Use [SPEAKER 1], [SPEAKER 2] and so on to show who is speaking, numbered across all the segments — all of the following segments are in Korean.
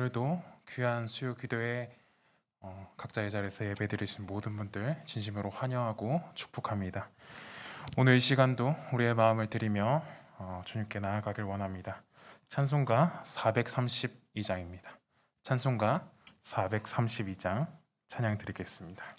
[SPEAKER 1] 오늘도 귀한 수요 기도에 각자의 자리에서 예배 드리신 모든 분들 진심으로 환영하고 축복합니다. 오늘 이 시간도 우리의 마음을 드리며 주님께 나아가길 원합니다. 찬송가 432장입니다. 찬송가 432장 찬양 드리겠습니다.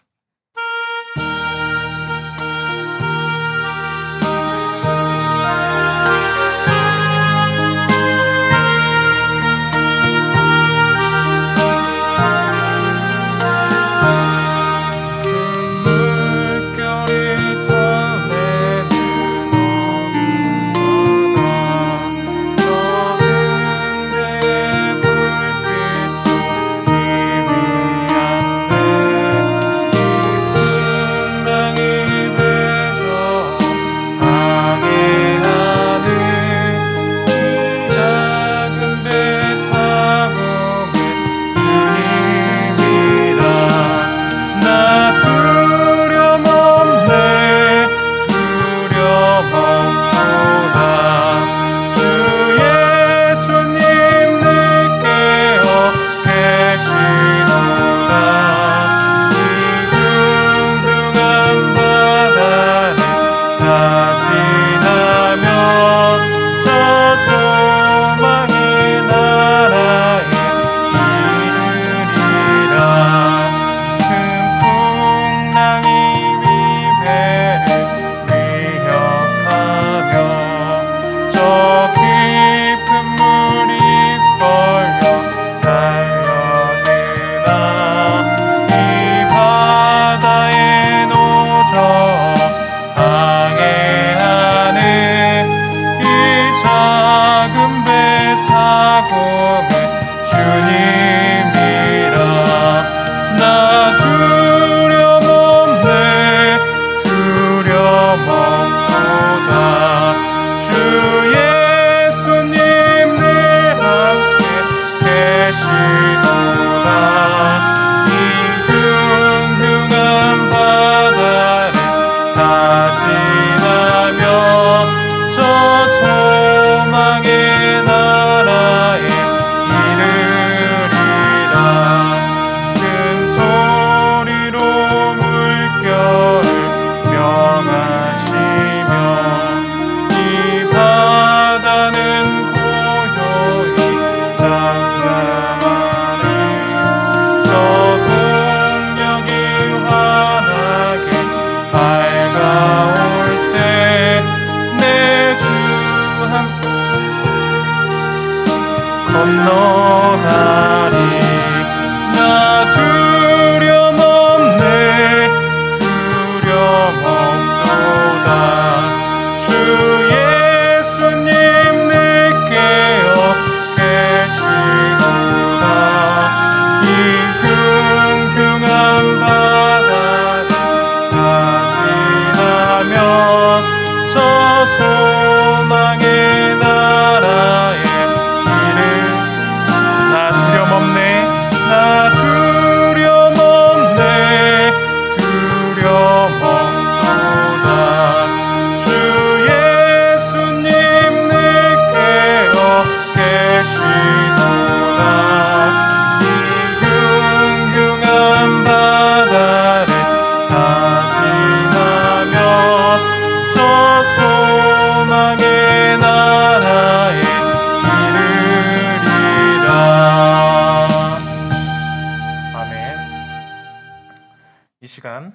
[SPEAKER 1] 이 시간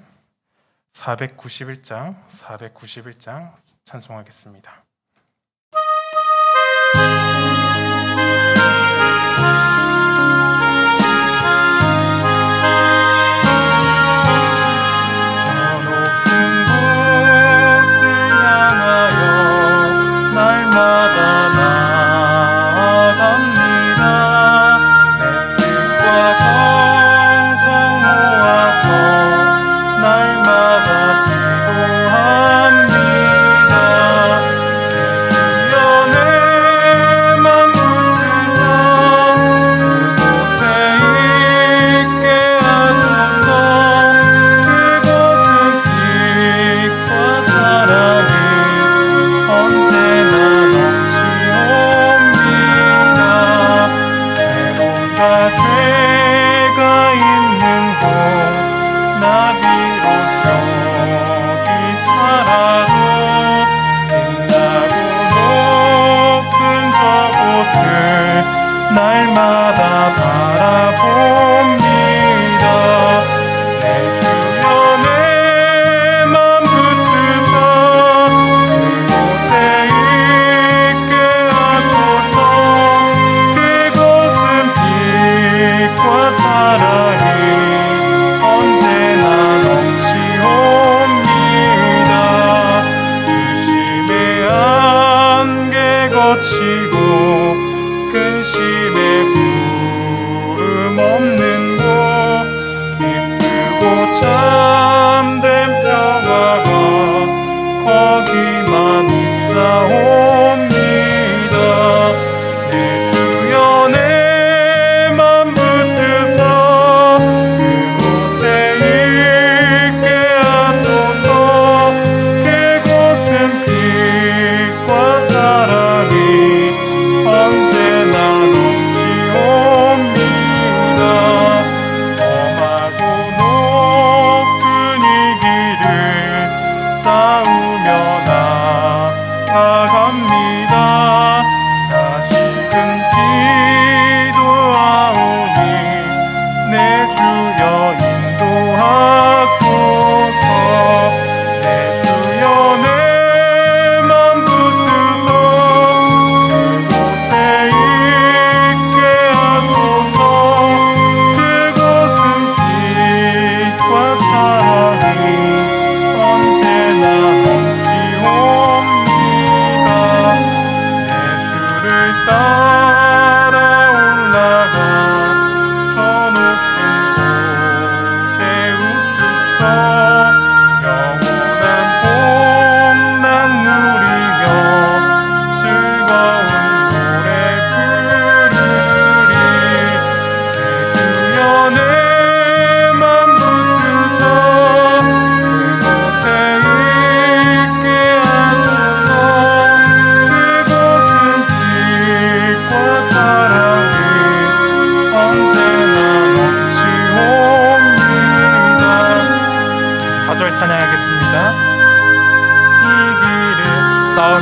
[SPEAKER 1] 491장 찬송하겠습니다.
[SPEAKER 2] 내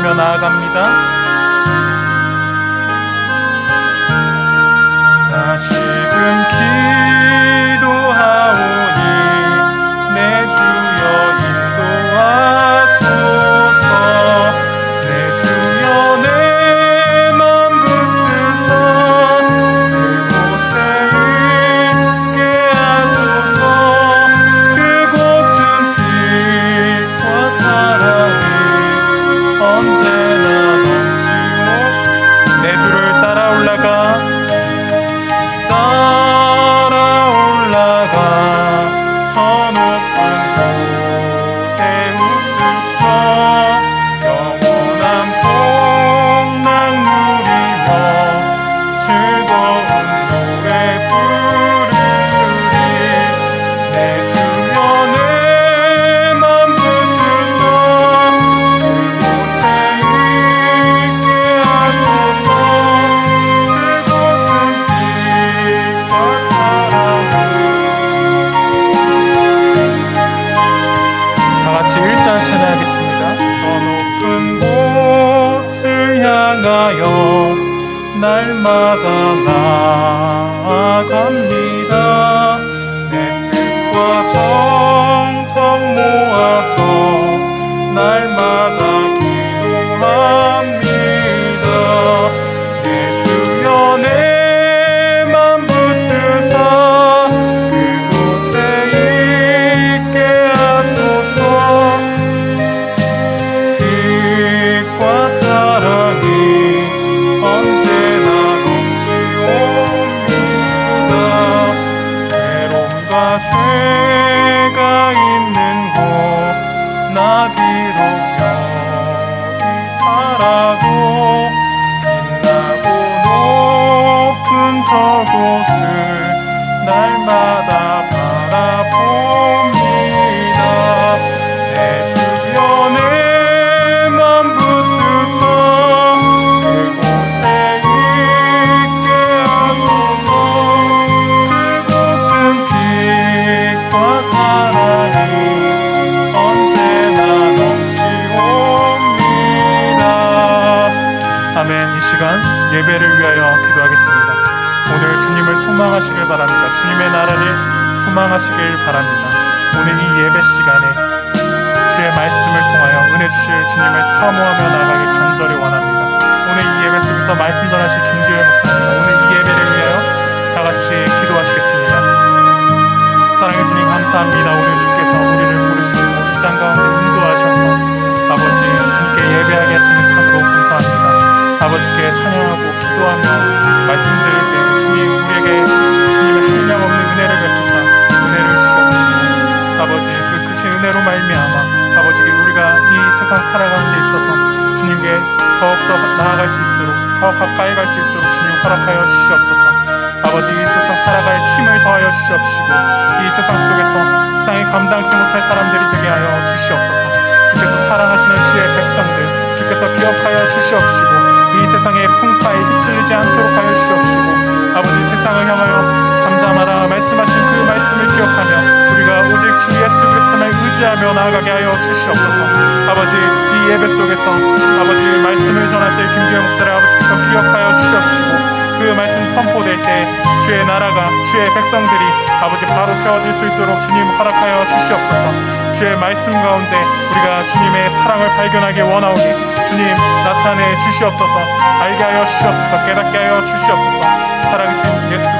[SPEAKER 1] 기도하며 나아갑니다. 다시금 기도하오니 내 주여 인도하소서. 내 주여 내 맘 붙드사 그곳에 있게 하소서. 그곳은 빛과 사랑이 언제나 넘치고. 내 주를 따라 올라가 저 높은 곳에 우뚝 서 영원한 복락 누리며 즐거운 노래 부르리. 내 주여 내 맘 붙드사 그곳에 있게 하소서. 그곳은 빛과 사랑이. 다같이 1절 찬양하겠습니다. 저 높은 곳을 향하여 날마다 나아갑니다. 내 뜻과 정성 모아서 날마다 기도합니다. 내 주여 내 맘 붙드사 그곳에 있게 하소서. 빛과 사랑이 언제나 넘치옵니다. 괴로움과 죄가 있는 곳 나 비록 여기 살아도 빛나고 높은 저곳을 날마다 바라봅니다. 내 주여 내 맘 붙드사 그곳에 있게 하소서. 그곳은 빛과 사랑이 언제나 넘치옵니다. 아멘. 이 시간 예배를 위하여 기도하겠습니다. 오늘 주님을 소망하시길 바랍니다. 주님의 나라를 소망하시길 바랍니다. 오늘 이 예배 시간에 주의 말씀을 통하여 은혜 주실 주님을 사모하며 나가길 간절히 원합니다. 오늘 이 예배 속에서 말씀 전하실 김규현 목사님, 오늘 이 예배를 위하여 다같이 기도하시겠습니다. 사랑의 주님 감사합니다. 오늘 주께서 우리를 부르시고 이 땅 가운데 인도하셔서 아버지 주님께 예배하게 하시는 참으로 감사합니다. 아버지께 찬양하고 기도하며 말씀 드릴 때 주님 우리에게 주님의 한량없는 은혜를 베푸사 은혜를 주시옵시고 아버지 그 크신 은혜로 말미암아 아버지 우리가 이 세상 살아가는 데 있어서 주님께 더욱더 나아갈 수 있도록 더 가까이 갈 수 있도록 주님 허락하여 주시옵소서. 아버지 이 세상 살아갈 힘을 더하여 주시옵시고 이 세상 속에서 세상이 감당치 못할 사람들이 되게 하여 주시옵소서. 주께서 사랑하시는 주의 백성들 주께서 기억하여 주시옵시고 이 세상의 풍파에 휩쓸리지 않도록 하여 주시옵시고 아버지 세상을 향하여 잠잠하라 말씀하신 그 말씀을 기억하며 우리가 오직 주 예수 그리스도만 의지하며 나아가게 하여 주시옵소서. 아버지 이 예배 속에서 아버지 말씀을 전하실 김규현 목사를 아버지께서 기억하여 주시옵시고 그 말씀 선포될 때 주의 나라가 주의 백성들이 아버지 바로 세워질 수 있도록 주님 허락하여 주시옵소서. 주의 말씀 가운데 우리가 주님의 사랑을 발견하기 원하오니 주님 나타내 주시옵소서. 알게 하여 주시옵소서. 깨닫게 하여 주시옵소서. 살아계신 예수 그리스도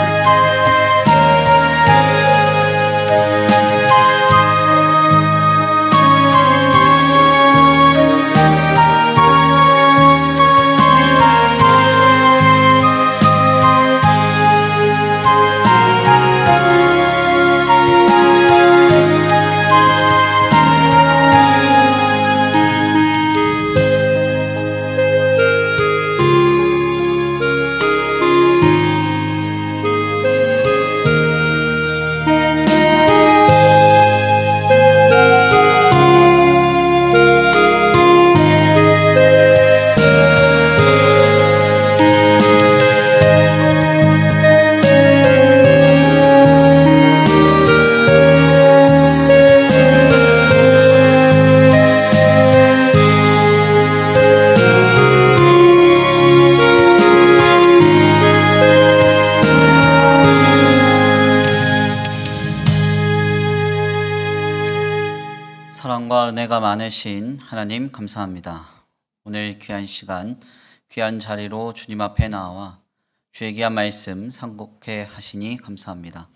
[SPEAKER 2] 살아계신 하나님 감사합니다. 오늘 귀한 시간, 귀한 자리로 주님 앞에 나와 주의 귀한 말씀 상고케 하시니 감사합니다.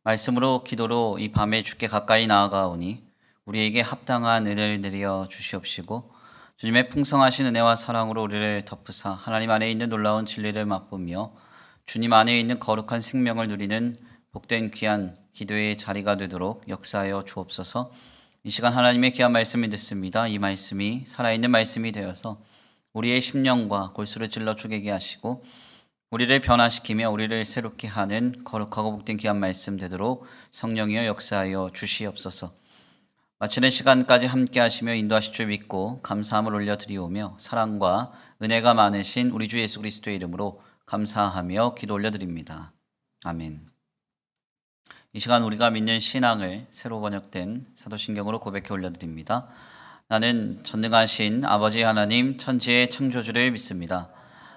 [SPEAKER 2] 말씀으로 기도로 이 밤에 주께 가까이 나아가오니 우리에게 합당한 은혜를 내려 주시옵시고 주님의 풍성하신 은혜와 사랑으로 우리를 덮으사 하나님 안에 있는 놀라운 진리를 맛보며 주님 안에 있는 거룩한 생명을 누리는 복된 귀한 기도의 자리가 되도록 역사하여 주옵소서. 이 시간 하나님의 귀한 말씀을 듣습니다. 이 말씀이 살아있는 말씀이 되어서 우리의 심령과 골수를 찔러 쪼개게 하시고 우리를 변화시키며 우리를 새롭게 하는 거룩하고 복된 귀한 말씀 되도록 성령이여 역사하여 주시옵소서. 마치는 시간까지 함께 하시며 인도하실 줄 믿고 감사함을 올려드리오며 사랑과 은혜가 많으신 우리 주 예수 그리스도의 이름으로 감사하며 기도 올려드립니다. 아멘. 이 시간 우리가 믿는 신앙을 새로 번역된 사도신경으로 고백해 올려드립니다. 나는 전능하신 아버지 하나님 천지의 창조주를 믿습니다.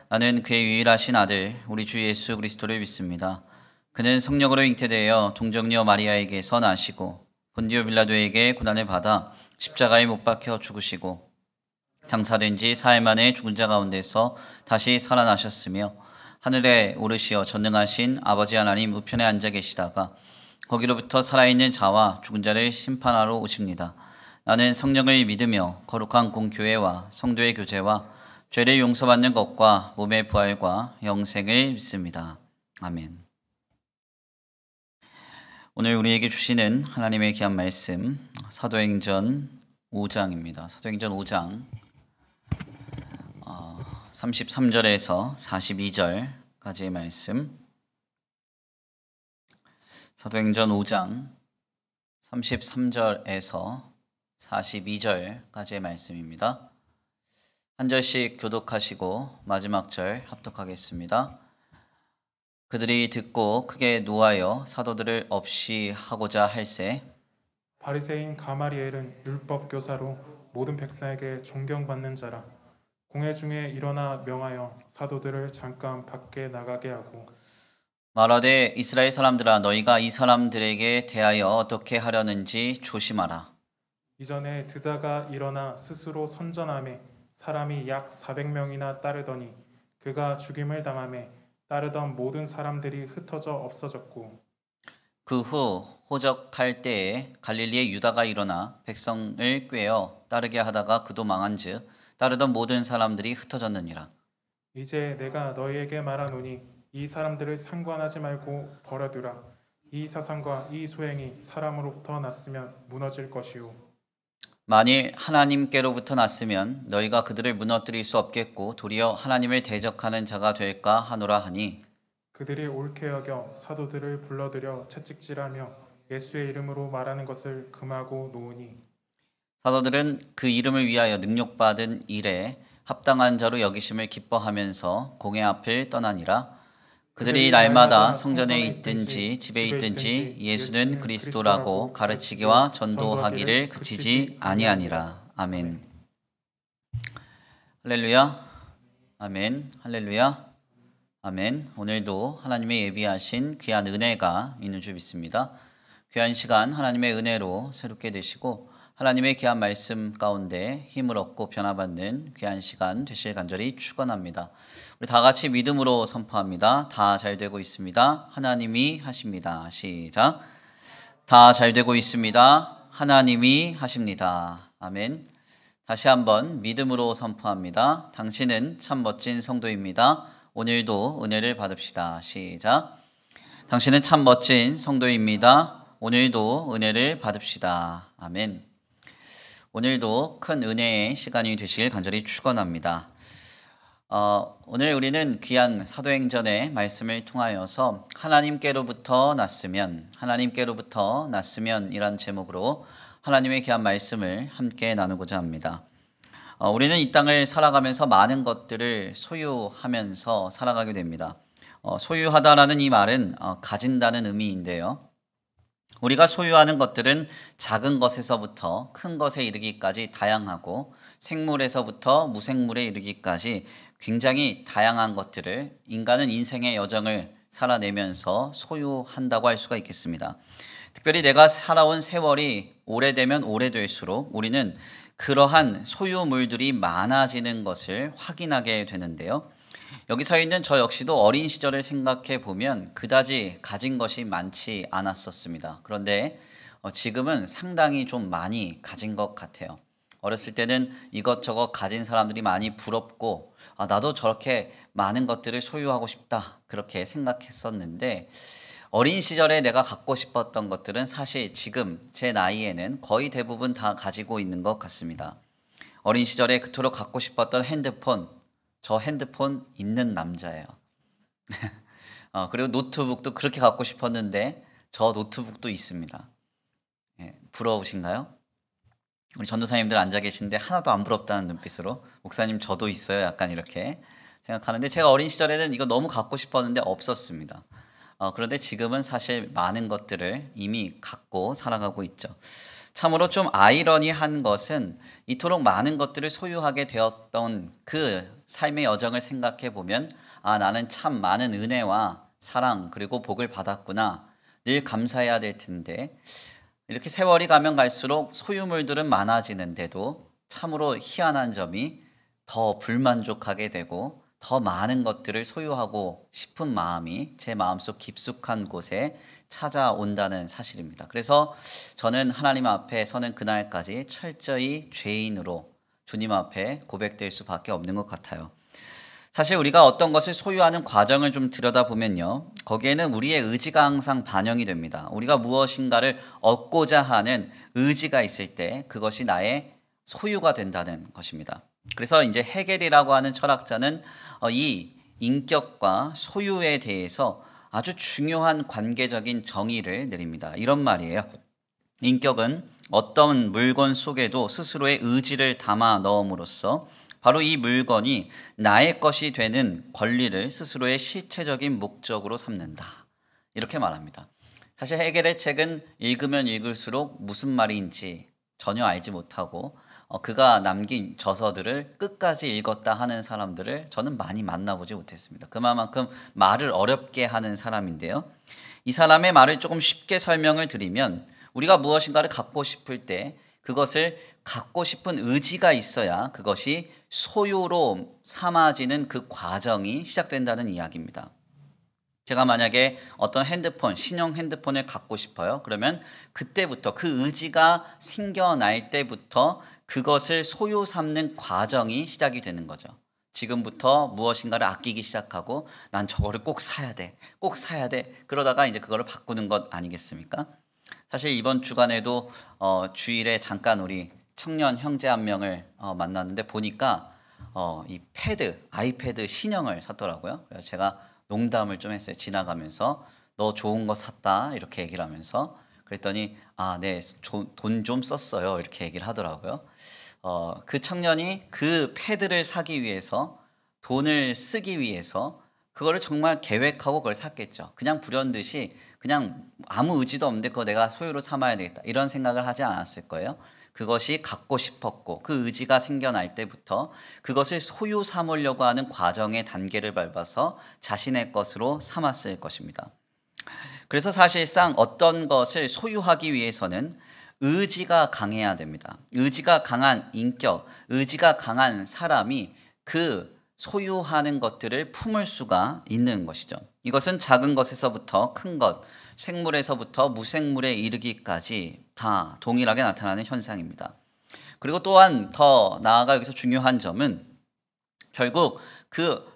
[SPEAKER 2] 나는 그의 유일하신 아들 우리 주 예수 그리스도를 믿습니다. 그는 성령으로 잉태되어 동정녀 마리아에게서 나시고 본디오 빌라도에게 고난을 받아 십자가에 못 박혀 죽으시고 장사된 지 사흘 만에 죽은 자 가운데서 다시 살아나셨으며 하늘에 오르시어 전능하신 아버지 하나님 우편에 앉아 계시다가 거기로부터 살아있는 자와 죽은 자를 심판하러 오십니다. 나는 성령을 믿으며 거룩한 공교회와 성도의 교제와 죄를 용서받는 것과 몸의 부활과 영생을 믿습니다. 아멘. 오늘 우리에게 주시는 하나님의 귀한 말씀 사도행전 5장입니다. 사도행전 5장 33절에서 42절까지의 말씀. 사도행전 5장 33절에서 42절까지의 말씀입니다. 한 절씩 교독하시고 마지막 절 합독하겠습니다. 그들이 듣고 크게 노하여 사도들을 없이 하고자 할세
[SPEAKER 1] 바리새인 가마리엘은 율법 교사로 모든 백성에게 존경받는 자라. 공회 중에 일어나 명하여 사도들을 잠깐 밖에 나가게 하고
[SPEAKER 2] 말하되 이스라엘 사람들아 너희가 이 사람들에게 대하여 어떻게 하려는지 조심하라.
[SPEAKER 1] 이전에 드다가 일어나 스스로 선전하매 사람이 약 400명이나 따르더니 그가 죽임을 당하매 따르던 모든 사람들이 흩어져 없어졌고
[SPEAKER 2] 그 후 호적할 때에 갈릴리의 유다가 일어나 백성을 꾀어 따르게 하다가 그도 망한즉 따르던 모든 사람들이 흩어졌느니라.
[SPEAKER 1] 이제 내가 너희에게 말하노니 이 사람들을 상관하지 말고 버려두라. 이 사상과 이 소행이 사람으로부터 났으면 무너질 것이요
[SPEAKER 2] 만일 하나님께로부터 났으면 너희가 그들을 무너뜨릴 수 없겠고 도리어 하나님을 대적하는 자가 될까 하노라 하니
[SPEAKER 1] 그들이 옳게 여겨 사도들을 불러들여 채찍질하며 예수의 이름으로 말하는 것을 금하고 놓으니
[SPEAKER 2] 사도들은 그 이름을 위하여 능력받은 일에 합당한 자로 여기심을 기뻐하면서 공회 앞을 떠나니라. 그들이 날마다 성전에 있든지 집에 있든지 예수는 그리스도라고 가르치기와 전도하기를 그치지 아니하니라. 아멘. 할렐루야. 아멘. 할렐루야. 아멘. 오늘도 하나님의 예비하신 귀한 은혜가 있는 줄 믿습니다. 귀한 시간 하나님의 은혜로 새롭게 되시고 하나님의 귀한 말씀 가운데 힘을 얻고 변화받는 귀한 시간 되실 간절히 축원합니다. 우리 다 같이 믿음으로 선포합니다. 다 잘 되고 있습니다. 하나님이 하십니다. 시작. 다 잘 되고 있습니다. 하나님이 하십니다. 아멘. 다시 한번 믿음으로 선포합니다. 당신은 참 멋진 성도입니다. 오늘도 은혜를 받읍시다. 시작. 당신은 참 멋진 성도입니다. 오늘도 은혜를 받읍시다. 아멘. 오늘도 큰 은혜의 시간이 되시길 간절히 축원합니다. 오늘 우리는 귀한 사도행전의 말씀을 통하여서 하나님께로부터 났으면 이란 제목으로 하나님의 귀한 말씀을 함께 나누고자 합니다. 우리는 이 땅을 살아가면서 많은 것들을 소유하면서 살아가게 됩니다. 소유하다라는 이 말은 가진다는 의미인데요. 우리가 소유하는 것들은 작은 것에서부터 큰 것에 이르기까지 다양하고 생물에서부터 무생물에 이르기까지 굉장히 다양한 것들을 인간은 인생의 여정을 살아내면서 소유한다고 할 수가 있겠습니다. 특별히 내가 살아온 세월이 오래되면 오래될수록 우리는 그러한 소유물들이 많아지는 것을 확인하게 되는데요. 여기 서 있는 저 역시도 어린 시절을 생각해 보면 그다지 가진 것이 많지 않았었습니다. 그런데 지금은 상당히 좀 많이 가진 것 같아요. 어렸을 때는 이것저것 가진 사람들이 많이 부럽고 나도 저렇게 많은 것들을 소유하고 싶다 그렇게 생각했었는데 어린 시절에 내가 갖고 싶었던 것들은 사실 지금 제 나이에는 거의 대부분 다 가지고 있는 것 같습니다. 어린 시절에 그토록 갖고 싶었던 핸드폰, 저 핸드폰 있는 남자예요. 그리고 노트북도 그렇게 갖고 싶었는데 저 노트북도 있습니다. 부러우신가요? 우리 전도사님들 앉아 계신데 하나도 안 부럽다는 눈빛으로 목사님 저도 있어요 약간 이렇게 생각하는데 제가 어린 시절에는 이거 너무 갖고 싶었는데 없었습니다. 그런데 지금은 사실 많은 것들을 이미 갖고 살아가고 있죠. 참으로 좀 아이러니한 것은 이토록 많은 것들을 소유하게 되었던 그 삶의 여정을 생각해 보면 나는 참 많은 은혜와 사랑 그리고 복을 받았구나 늘 감사해야 될 텐데 이렇게 세월이 가면 갈수록 소유물들은 많아지는데도 참으로 희한한 점이 더 불만족하게 되고 더 많은 것들을 소유하고 싶은 마음이 제 마음속 깊숙한 곳에 찾아온다는 사실입니다. 그래서 저는 하나님 앞에 서는 그날까지 철저히 죄인으로 주님 앞에 고백될 수밖에 없는 것 같아요. 사실 우리가 어떤 것을 소유하는 과정을 좀 들여다보면요. 거기에는 우리의 의지가 항상 반영이 됩니다. 우리가 무엇인가를 얻고자 하는 의지가 있을 때 그것이 나의 소유가 된다는 것입니다. 그래서 이제 헤겔이라고 하는 철학자는 이 인격과 소유에 대해서 아주 중요한 관계적인 정의를 내립니다. 이런 말이에요. 인격은 어떤 물건 속에도 스스로의 의지를 담아 넣음으로써 바로 이 물건이 나의 것이 되는 권리를 스스로의 실체적인 목적으로 삼는다. 이렇게 말합니다. 사실 헤겔의 책은 읽으면 읽을수록 무슨 말인지 전혀 알지 못하고 그가 남긴 저서들을 끝까지 읽었다 하는 사람들을 저는 많이 만나보지 못했습니다. 그만큼 말을 어렵게 하는 사람인데요. 이 사람의 말을 조금 쉽게 설명을 드리면 우리가 무엇인가를 갖고 싶을 때 그것을 갖고 싶은 의지가 있어야 그것이 소유로 삼아지는 그 과정이 시작된다는 이야기입니다. 제가 만약에 어떤 핸드폰, 신형 핸드폰을 갖고 싶어요. 그러면 그때부터 그 의지가 생겨날 때부터 그것을 소유 삼는 과정이 시작이 되는 거죠. 지금부터 무엇인가를 아끼기 시작하고 난 저거를 꼭 사야 돼. 꼭 사야 돼. 그러다가 이제 그거를 바꾸는 것 아니겠습니까? 사실 이번 주간에도 주일에 잠깐 우리 청년 형제 한 명을 만났는데 보니까 이 아이패드 신형을 샀더라고요. 그래서 제가 농담을 좀 했어요. 지나가면서 너 좋은 거 샀다 이렇게 얘기를 하면서 그랬더니 네, 돈 좀 썼어요 이렇게 얘기를 하더라고요. 그 청년이 그 패드를 사기 위해서 돈을 쓰기 위해서 그거를 정말 계획하고 그걸 샀겠죠. 그냥 불현듯이 그냥 아무 의지도 없는데 그거 내가 소유로 삼아야 되겠다 이런 생각을 하지 않았을 거예요. 그것이 갖고 싶었고 그 의지가 생겨날 때부터 그것을 소유 삼으려고 하는 과정의 단계를 밟아서 자신의 것으로 삼았을 것입니다. 그래서 사실상 어떤 것을 소유하기 위해서는 의지가 강해야 됩니다. 의지가 강한 인격, 의지가 강한 사람이 그 소유하는 것들을 품을 수가 있는 것이죠. 이것은 작은 것에서부터 큰 것, 생물에서부터 무생물에 이르기까지 다 동일하게 나타나는 현상입니다. 그리고 또한 더 나아가 여기서 중요한 점은 결국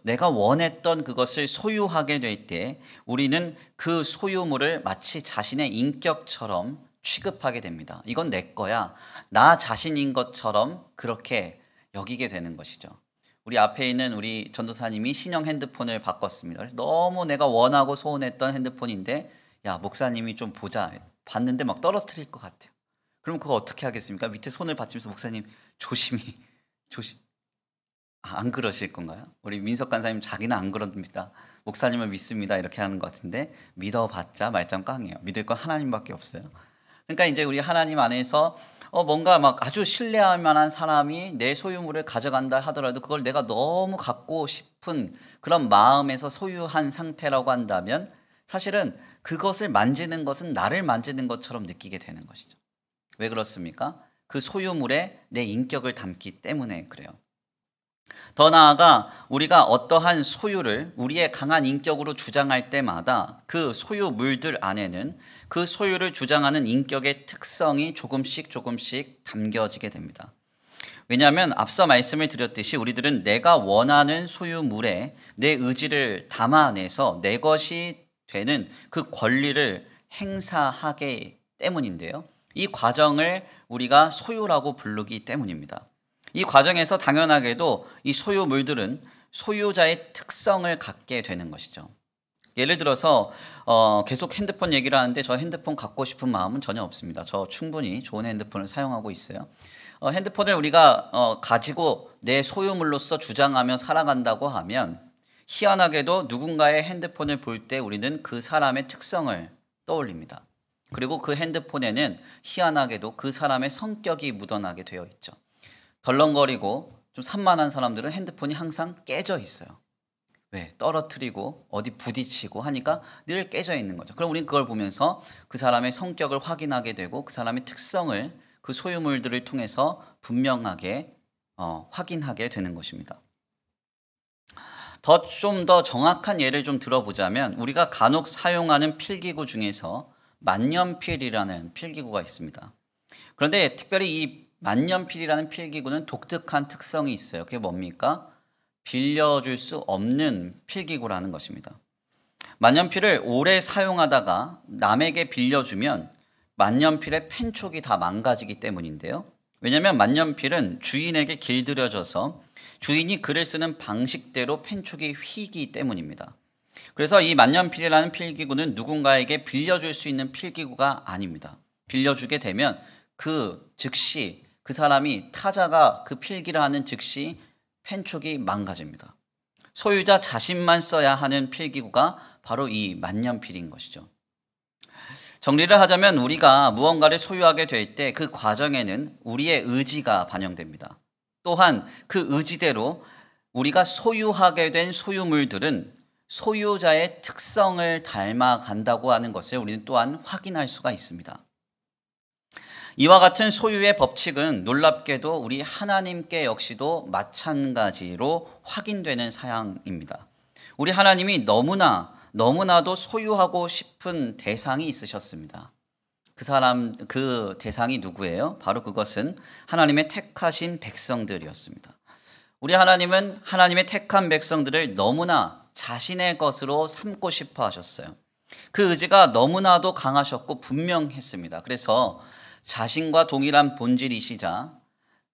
[SPEAKER 2] 내가 원했던 그것을 소유하게 될 때 우리는 그 소유물을 마치 자신의 인격처럼 취급하게 됩니다. 이건 내 거야. 나 자신인 것처럼 그렇게 여기게 되는 것이죠. 우리 앞에 있는 우리 전도사님이 신형 핸드폰을 바꿨습니다. 그래서 너무 내가 원하고 소원했던 핸드폰인데 야 목사님이 좀 보자. 봤는데 막 떨어뜨릴 것 같아요. 그럼 그거 어떻게 하겠습니까? 밑에 손을 받치면서 목사님 조심 안 그러실 건가요? 우리 민석 간사님 자기는 안 그럽니다. 목사님을 믿습니다 이렇게 하는 것 같은데 믿어봤자 말짱 깡이에요. 믿을 건 하나님밖에 없어요. 그러니까 이제 우리 하나님 안에서 뭔가 막 아주 신뢰할 만한 사람이 내 소유물을 가져간다 하더라도 그걸 내가 너무 갖고 싶은 그런 마음에서 소유한 상태라고 한다면 사실은 그것을 만지는 것은 나를 만지는 것처럼 느끼게 되는 것이죠. 왜 그렇습니까? 그 소유물에 내 인격을 담기 때문에 그래요. 더 나아가 우리가 어떠한 소유를 우리의 강한 인격으로 주장할 때마다 그 소유물들 안에는 그 소유를 주장하는 인격의 특성이 조금씩 담겨지게 됩니다. 왜냐하면 앞서 말씀을 드렸듯이 우리들은 내가 원하는 소유물에 내 의지를 담아내서 내 것이 되는 그 권리를 행사하기 때문인데요. 이 과정을 우리가 소유라고 부르기 때문입니다. 이 과정에서 당연하게도 이 소유물들은 소유자의 특성을 갖게 되는 것이죠. 예를 들어서 계속 핸드폰 얘기를 하는데 저 핸드폰 갖고 싶은 마음은 전혀 없습니다. 저 충분히 좋은 핸드폰을 사용하고 있어요. 핸드폰을 우리가 가지고 내 소유물로서 주장하며 살아간다고 하면 희한하게도 누군가의 핸드폰을 볼 때 우리는 그 사람의 특성을 떠올립니다. 그리고 그 핸드폰에는 희한하게도 그 사람의 성격이 묻어나게 되어 있죠. 덜렁거리고 좀 산만한 사람들은 핸드폰이 항상 깨져 있어요. 왜? 떨어뜨리고 어디 부딪히고 하니까 늘 깨져 있는 거죠. 그럼 우리는 그걸 보면서 그 사람의 성격을 확인하게 되고 그 사람의 특성을 그 소유물들을 통해서 분명하게 확인하게 되는 것입니다. 좀 더 정확한 예를 좀 들어보자면 우리가 간혹 사용하는 필기구 중에서 만년필이라는 필기구가 있습니다. 그런데 특별히 이 만년필이라는 필기구는 독특한 특성이 있어요. 그게 뭡니까? 빌려줄 수 없는 필기구라는 것입니다. 만년필을 오래 사용하다가 남에게 빌려주면 만년필의 펜촉이 다 망가지기 때문인데요. 왜냐하면 만년필은 주인에게 길들여져서 주인이 글을 쓰는 방식대로 펜촉이 휘기 때문입니다. 그래서 이 만년필이라는 필기구는 누군가에게 빌려줄 수 있는 필기구가 아닙니다. 빌려주게 되면 그 즉시 그 사람이 타자가 그 필기를 하는 즉시 펜촉이 망가집니다. 소유자 자신만 써야 하는 필기구가 바로 이 만년필인 것이죠. 정리를 하자면 우리가 무언가를 소유하게 될 때 그 과정에는 우리의 의지가 반영됩니다. 또한 그 의지대로 우리가 소유하게 된 소유물들은 소유자의 특성을 닮아간다고 하는 것을 우리는 또한 확인할 수가 있습니다. 이와 같은 소유의 법칙은 놀랍게도 우리 하나님께 역시도 마찬가지로 확인되는 사양입니다. 우리 하나님이 너무나도 소유하고 싶은 대상이 있으셨습니다. 그 대상이 누구예요? 바로 그것은 하나님의 택하신 백성들이었습니다. 우리 하나님은 하나님의 택한 백성들을 너무나 자신의 것으로 삼고 싶어 하셨어요. 그 의지가 너무나도 강하셨고 분명했습니다. 그래서 자신과 동일한 본질이시자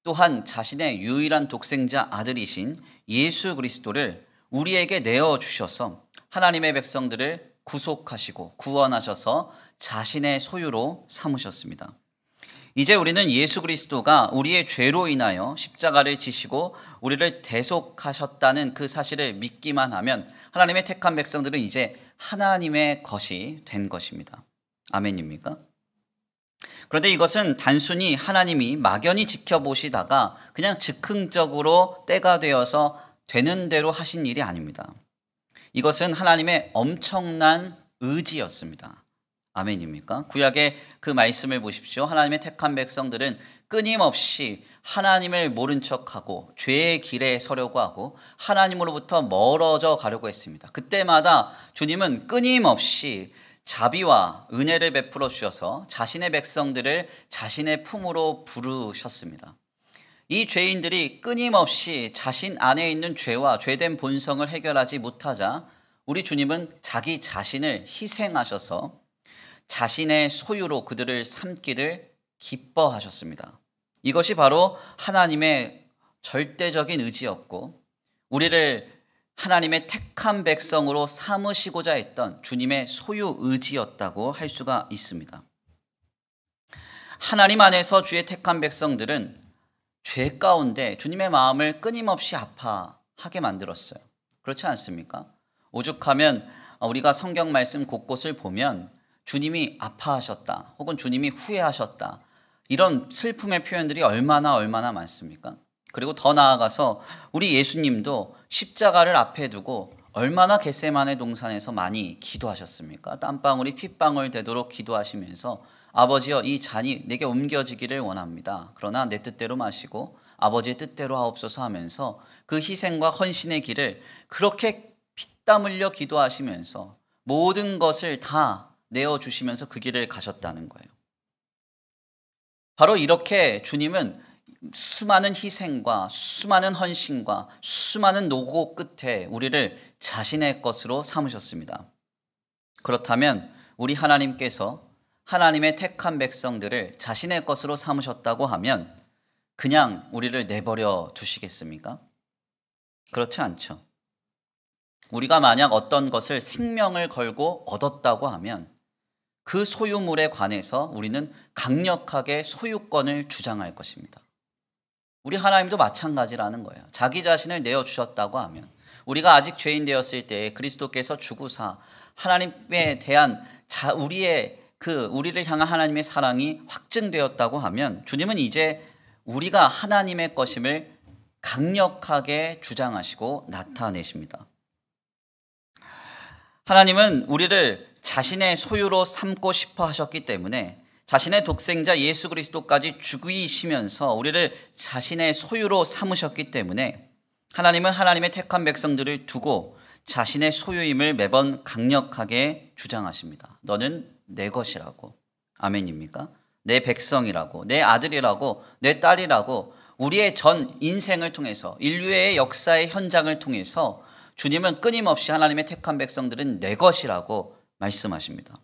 [SPEAKER 2] 또한 자신의 유일한 독생자 아들이신 예수 그리스도를 우리에게 내어주셔서 하나님의 백성들을 구속하시고 구원하셔서 자신의 소유로 삼으셨습니다. 이제 우리는 예수 그리스도가 우리의 죄로 인하여 십자가를 지시고 우리를 대속하셨다는 그 사실을 믿기만 하면 하나님의 택한 백성들은 이제 하나님의 것이 된 것입니다. 아멘입니까? 그런데 이것은 단순히 하나님이 막연히 지켜보시다가 그냥 즉흥적으로 때가 되어서 되는 대로 하신 일이 아닙니다. 이것은 하나님의 엄청난 의지였습니다. 아멘입니까? 구약의 그 말씀을 보십시오. 하나님의 택한 백성들은 끊임없이 하나님을 모른 척하고 죄의 길에 서려고 하고 하나님으로부터 멀어져 가려고 했습니다. 그때마다 주님은 끊임없이 자비와 은혜를 베풀어 주셔서 자신의 백성들을 자신의 품으로 부르셨습니다. 이 죄인들이 끊임없이 자신 안에 있는 죄와 죄된 본성을 해결하지 못하자 우리 주님은 자기 자신을 희생하셔서 자신의 소유로 그들을 삼기를 기뻐하셨습니다. 이것이 바로 하나님의 절대적인 의지였고 우리를 하나님의 택한 백성으로 삼으시고자 했던 주님의 소유 의지였다고 할 수가 있습니다. 하나님 안에서 주의 택한 백성들은 죄 가운데 주님의 마음을 끊임없이 아파하게 만들었어요. 그렇지 않습니까? 오죽하면 우리가 성경 말씀 곳곳을 보면 주님이 아파하셨다 혹은 주님이 후회하셨다 이런 슬픔의 표현들이 얼마나 많습니까? 그리고 더 나아가서 우리 예수님도 십자가를 앞에 두고 얼마나 겟세마네 동산에서 많이 기도하셨습니까? 땀방울이 핏방울 되도록 기도하시면서 아버지여 이 잔이 내게 옮겨지기를 원합니다. 그러나 내 뜻대로 마시고 아버지의 뜻대로 하옵소서 하면서 그 희생과 헌신의 길을 그렇게 피땀 흘려 기도하시면서 모든 것을 다 내어주시면서 그 길을 가셨다는 거예요. 바로 이렇게 주님은 수많은 희생과 수많은 헌신과 수많은 노고 끝에 우리를 자신의 것으로 삼으셨습니다. 그렇다면 우리 하나님께서 하나님의 택한 백성들을 자신의 것으로 삼으셨다고 하면 그냥 우리를 내버려 두시겠습니까? 그렇지 않죠. 우리가 만약 어떤 것을 생명을 걸고 얻었다고 하면 그 소유물에 관해서 우리는 강력하게 소유권을 주장할 것입니다. 우리 하나님도 마찬가지라는 거예요. 자기 자신을 내어주셨다고 하면 우리가 아직 죄인 되었을 때 그리스도께서 죽으사 하나님에 대한 우리를 향한 하나님의 사랑이 확증되었다고 하면 주님은 이제 우리가 하나님의 것임을 강력하게 주장하시고 나타내십니다. 하나님은 우리를 자신의 소유로 삼고 싶어 하셨기 때문에 자신의 독생자 예수 그리스도까지 죽이시면서 우리를 자신의 소유로 삼으셨기 때문에 하나님은 하나님의 택한 백성들을 두고 자신의 소유임을 매번 강력하게 주장하십니다. 너는 내 것이라고. 아멘입니까? 내 백성이라고, 내 아들이라고, 내 딸이라고 우리의 전 인생을 통해서 인류의 역사의 현장을 통해서 주님은 끊임없이 하나님의 택한 백성들은 내 것이라고 말씀하십니다.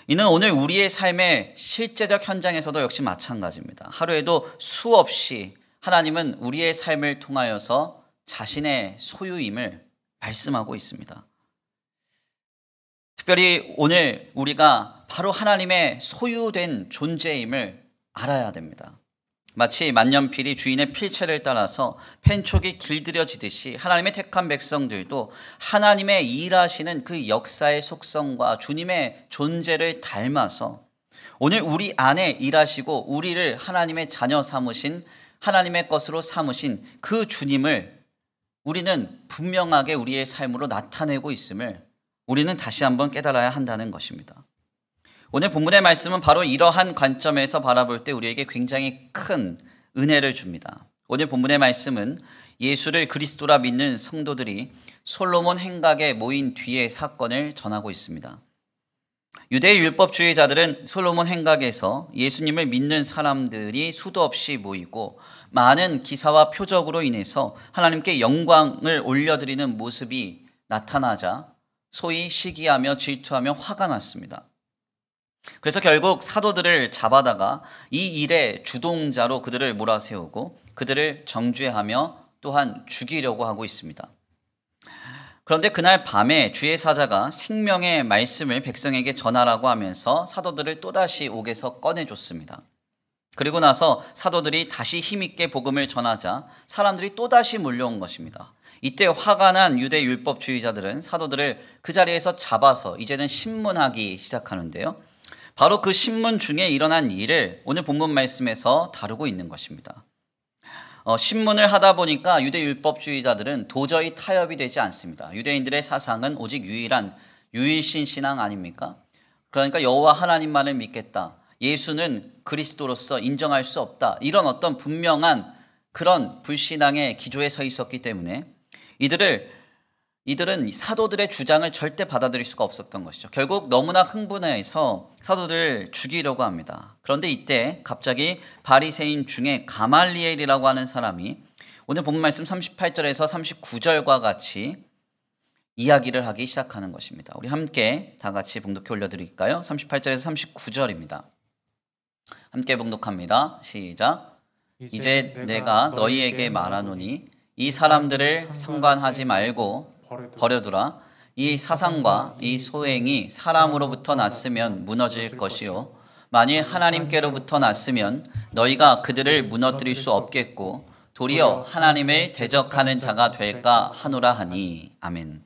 [SPEAKER 2] 이는 오늘 우리의 삶의 실제적 현장에서도 역시 마찬가지입니다. 하루에도 수없이 하나님은 우리의 삶을 통하여서 자신의 소유임을 말씀하고 있습니다. 특별히 오늘 우리가 바로 하나님의 소유된 존재임을 알아야 됩니다. 마치 만년필이 주인의 필체를 따라서 펜촉이 길들여지듯이 하나님의 택한 백성들도 하나님의 일하시는 그 역사의 속성과 주님의 존재를 닮아서 오늘 우리 안에 일하시고 우리를 하나님의 자녀 삼으신 하나님의 것으로 삼으신 그 주님을 우리는 분명하게 우리의 삶으로 나타내고 있음을 우리는 다시 한번 깨달아야 한다는 것입니다. 오늘 본문의 말씀은 바로 이러한 관점에서 바라볼 때 우리에게 굉장히 큰 은혜를 줍니다. 오늘 본문의 말씀은 예수를 그리스도라 믿는 성도들이 솔로몬 행각에 모인 뒤의 사건을 전하고 있습니다. 유대의 율법주의자들은 솔로몬 행각에서 예수님을 믿는 사람들이 수도 없이 모이고 많은 기사와 표적으로 인해서 하나님께 영광을 올려드리는 모습이 나타나자 소위 시기하며 질투하며 화가 났습니다. 그래서 결국 사도들을 잡아다가 이 일의 주동자로 그들을 몰아세우고 그들을 정죄하며 또한 죽이려고 하고 있습니다. 그런데 그날 밤에 주의 사자가 생명의 말씀을 백성에게 전하라고 하면서 사도들을 또다시 옥에서 꺼내줬습니다. 그리고 나서 사도들이 다시 힘있게 복음을 전하자 사람들이 또다시 몰려온 것입니다. 이때 화가 난 유대 율법주의자들은 사도들을 그 자리에서 잡아서 이제는 신문하기 시작하는데요. 바로 그 신문 중에 일어난 일을 오늘 본문 말씀에서 다루고 있는 것입니다. 신문을 하다 보니까 유대 율법주의자들은 도저히 타협이 되지 않습니다. 유대인들의 사상은 오직 유일한 유일신 신앙 아닙니까? 그러니까 여호와 하나님만을 믿겠다. 예수는 그리스도로서 인정할 수 없다. 이런 어떤 분명한 그런 불신앙의 기조에 서 있었기 때문에 이들은 사도들의 주장을 절대 받아들일 수가 없었던 것이죠. 결국 너무나 흥분해서 사도들을 죽이려고 합니다. 그런데 이때 갑자기 바리새인 중에 가말리엘이라고 하는 사람이 오늘 본문 말씀 38절에서 39절과 같이 이야기를 하기 시작하는 것입니다. 우리 함께 다 같이 봉독해 올려드릴까요? 38절에서 39절입니다. 함께 봉독합니다. 시작. 이제 내가 너희에게 말하노니 이 사람들을 상관하지 말고 버려두라. 이 사상과 이 소행이 사람으로부터 났으면 무너질 것이요 만일 하나님께로부터 났으면 너희가 그들을 무너뜨릴 수 없겠고 도리어 하나님을 대적하는 자가 될까 하노라 하니. 아멘.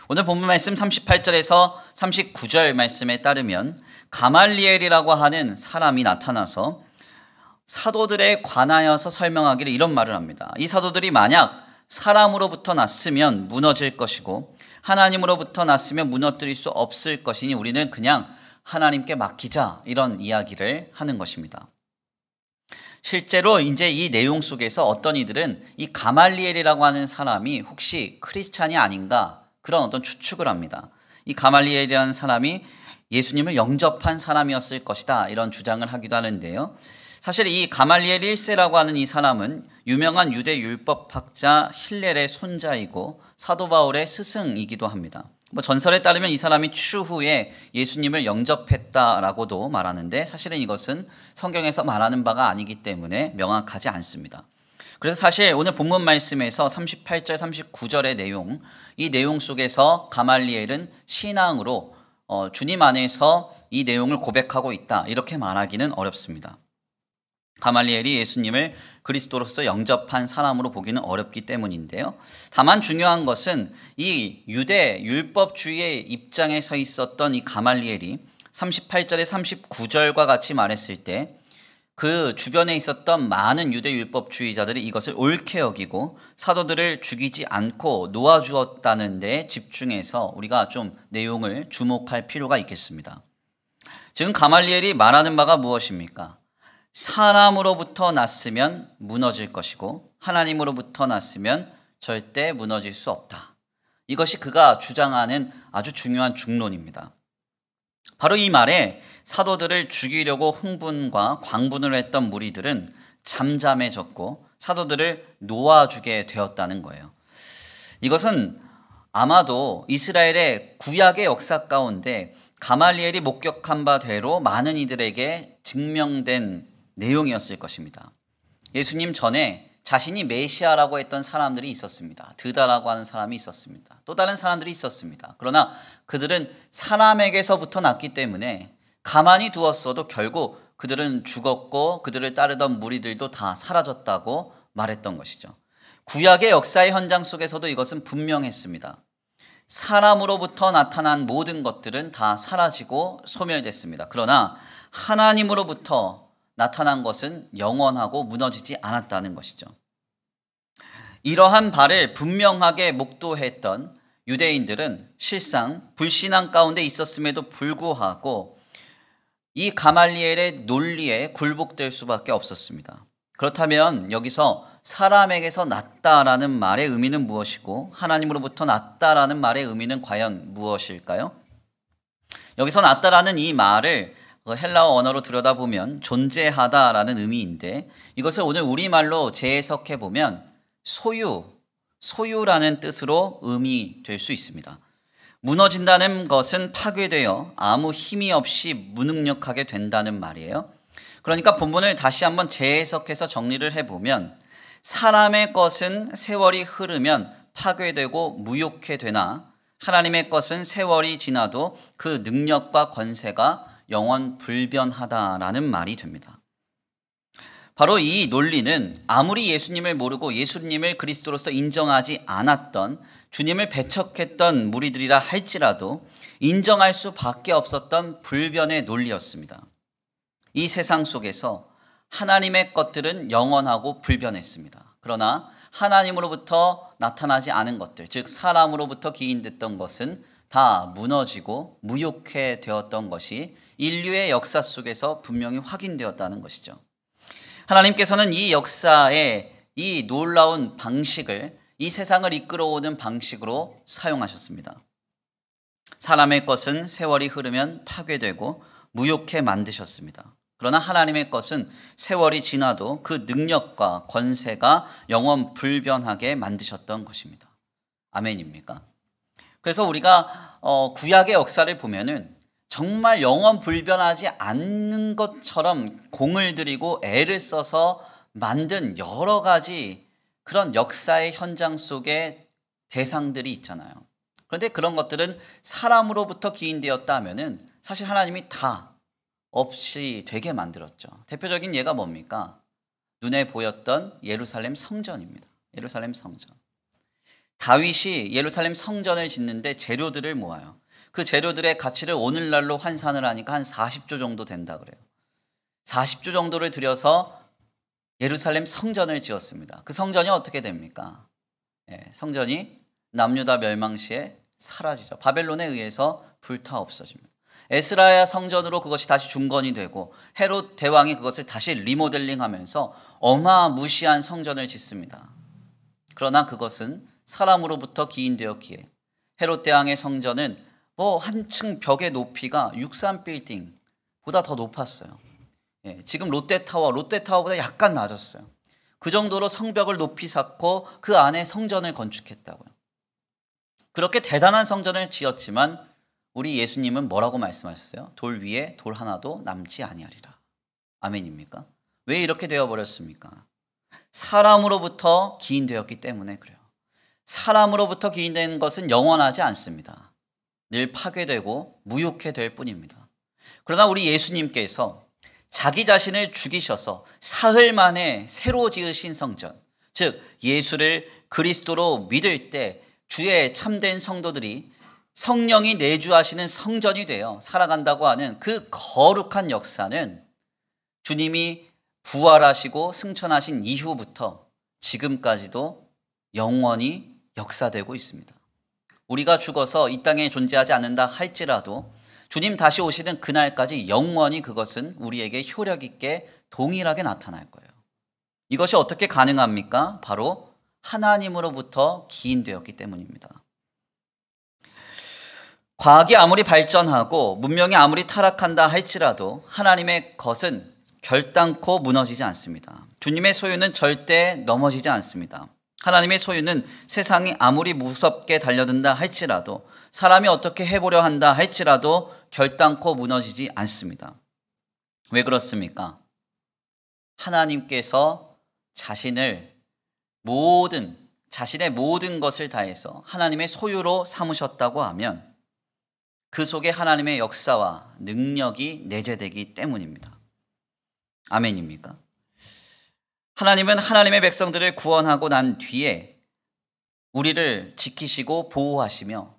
[SPEAKER 2] 오늘 본문 말씀 38절에서 39절 말씀에 따르면 가말리엘이라고 하는 사람이 나타나서 사도들에 관하여서 설명하기를 이런 말을 합니다. 이 사도들이 만약 사람으로부터 났으면 무너질 것이고 하나님으로부터 났으면 무너뜨릴 수 없을 것이니 우리는 그냥 하나님께 맡기자, 이런 이야기를 하는 것입니다. 실제로 이제 이 내용 속에서 어떤 이들은 이 가말리엘이라고 하는 사람이 혹시 크리스찬이 아닌가, 그런 어떤 추측을 합니다. 이 가말리엘이라는 사람이 예수님을 영접한 사람이었을 것이다, 이런 주장을 하기도 하는데요. 사실 이 가말리엘 1세라고 하는 이 사람은 유명한 유대 율법학자 힐렐의 손자이고 사도 바울의 스승이기도 합니다. 전설에 따르면 이 사람이 추후에 예수님을 영접했다라고도 말하는데, 사실은 이것은 성경에서 말하는 바가 아니기 때문에 명확하지 않습니다. 그래서 사실 오늘 본문 말씀에서 38절 39절의 내용, 이 내용 속에서 가말리엘은 신앙으로 주님 안에서 이 내용을 고백하고 있다, 이렇게 말하기는 어렵습니다. 가말리엘이 예수님을 그리스도로서 영접한 사람으로 보기는 어렵기 때문인데요. 다만 중요한 것은 이 유대 율법주의의 입장에 서 있었던 이 가말리엘이 38절에 39절과 같이 말했을 때 그 주변에 있었던 많은 유대 율법주의자들이 이것을 옳게 여기고 사도들을 죽이지 않고 놓아주었다는 데 집중해서 우리가 좀 내용을 주목할 필요가 있겠습니다. 지금 가말리엘이 말하는 바가 무엇입니까? 사람으로부터 났으면 무너질 것이고 하나님으로부터 났으면 절대 무너질 수 없다. 이것이 그가 주장하는 아주 중요한 중론입니다. 바로 이 말에 사도들을 죽이려고 흥분과 광분을 했던 무리들은 잠잠해졌고 사도들을 놓아주게 되었다는 거예요. 이것은 아마도 이스라엘의 구약의 역사 가운데 가말리엘이 목격한 바대로 많은 이들에게 증명된 내용이었을 것입니다. 예수님 전에 자신이 메시아라고 했던 사람들이 있었습니다. 드다라고 하는 사람이 있었습니다. 또 다른 사람들이 있었습니다. 그러나 그들은 사람에게서부터 났기 때문에 가만히 두었어도 결국 그들은 죽었고 그들을 따르던 무리들도 다 사라졌다고 말했던 것이죠. 구약의 역사의 현장 속에서도 이것은 분명했습니다. 사람으로부터 나타난 모든 것들은 다 사라지고 소멸됐습니다. 그러나 하나님으로부터 나타난 것은 영원하고 무너지지 않았다는 것이죠. 이러한 바를 분명하게 목도했던 유대인들은 실상 불신앙 가운데 있었음에도 불구하고 이 가말리엘의 논리에 굴복될 수밖에 없었습니다. 그렇다면 여기서 사람에게서 났다라는 말의 의미는 무엇이고 하나님으로부터 났다라는 말의 의미는 과연 무엇일까요? 여기서 났다라는 이 말을 헬라어 언어로 들여다보면 존재하다라는 의미인데 이것을 오늘 우리말로 재해석해 보면 소유라는 뜻으로 의미될 수 있습니다. 무너진다는 것은 파괴되어 아무 힘이 없이 무능력하게 된다는 말이에요. 그러니까 본문을 다시 한번 재해석해서 정리를 해보면 사람의 것은 세월이 흐르면 파괴되고 무효케 되나 하나님의 것은 세월이 지나도 그 능력과 권세가 영원 불변하다라는 말이 됩니다. 바로 이 논리는 아무리 예수님을 모르고 예수님을 그리스도로서 인정하지 않았던 주님을 배척했던 무리들이라 할지라도 인정할 수밖에 없었던 불변의 논리였습니다. 이 세상 속에서 하나님의 것들은 영원하고 불변했습니다. 그러나 하나님으로부터 나타나지 않은 것들, 즉 사람으로부터 기인됐던 것은 다 무너지고 무효케 되었던 것이 인류의 역사 속에서 분명히 확인되었다는 것이죠. 하나님께서는 이 역사의 이 놀라운 방식을 이 세상을 이끌어오는 방식으로 사용하셨습니다. 사람의 것은 세월이 흐르면 파괴되고 무효케 만드셨습니다. 그러나 하나님의 것은 세월이 지나도 그 능력과 권세가 영원 불변하게 만드셨던 것입니다. 아멘입니까? 그래서 우리가 구약의 역사를 보면은 정말 영원 불변하지 않는 것처럼 공을 들이고 애를 써서 만든 여러 가지 그런 역사의 현장 속에 대상들이 있잖아요. 그런데 그런 것들은 사람으로부터 기인되었다 하면은 사실 하나님이 다 없이 되게 만들었죠. 대표적인 예가 뭡니까? 눈에 보였던 예루살렘 성전입니다. 예루살렘 성전. 다윗이 예루살렘 성전을 짓는데 재료들을 모아요. 그 재료들의 가치를 오늘날로 환산을 하니까 한 40조 정도 된다 그래요. 40조 정도를 들여서 예루살렘 성전을 지었습니다. 그 성전이 어떻게 됩니까? 성전이 남유다 멸망 시에 사라지죠. 바벨론에 의해서 불타 없어집니다. 에스라야 성전으로 그것이 다시 중건이 되고 헤롯 대왕이 그것을 다시 리모델링하면서 어마무시한 성전을 짓습니다. 그러나 그것은 사람으로부터 기인되었기에 헤롯 대왕의 성전은 한층 벽의 높이가 63빌딩보다 더 높았어요. 지금 롯데타워보다 약간 낮았어요. 그 정도로 성벽을 높이 쌓고 그 안에 성전을 건축했다고요. 그렇게 대단한 성전을 지었지만 우리 예수님은 뭐라고 말씀하셨어요? 돌 위에 돌 하나도 남지 아니하리라. 아멘입니까? 왜 이렇게 되어버렸습니까? 사람으로부터 기인되었기 때문에 그래요. 사람으로부터 기인된 것은 영원하지 않습니다. 늘 파괴되고 무효케 될 뿐입니다. 그러나 우리 예수님께서 자기 자신을 죽이셔서 사흘 만에 새로 지으신 성전, 즉 예수를 그리스도로 믿을 때 주의 참된 성도들이 성령이 내주하시는 성전이 되어 살아간다고 하는 그 거룩한 역사는 주님이 부활하시고 승천하신 이후부터 지금까지도 영원히 역사되고 있습니다. 우리가 죽어서 이 땅에 존재하지 않는다 할지라도 주님 다시 오시는 그날까지 영원히 그것은 우리에게 효력 있게 동일하게 나타날 거예요. 이것이 어떻게 가능합니까? 바로 하나님으로부터 기인되었기 때문입니다. 과학이 아무리 발전하고 문명이 아무리 타락한다 할지라도 하나님의 것은 결단코 무너지지 않습니다. 주님의 소유는 절대 넘어지지 않습니다. 하나님의 소유는 세상이 아무리 무섭게 달려든다 할지라도 사람이 어떻게 해보려 한다 할지라도 결단코 무너지지 않습니다. 왜 그렇습니까? 하나님께서 자신의 모든 것을 다해서 하나님의 소유로 삼으셨다고 하면 그 속에 하나님의 역사와 능력이 내재되기 때문입니다. 아멘입니까? 하나님은 하나님의 백성들을 구원하고 난 뒤에 우리를 지키시고 보호하시며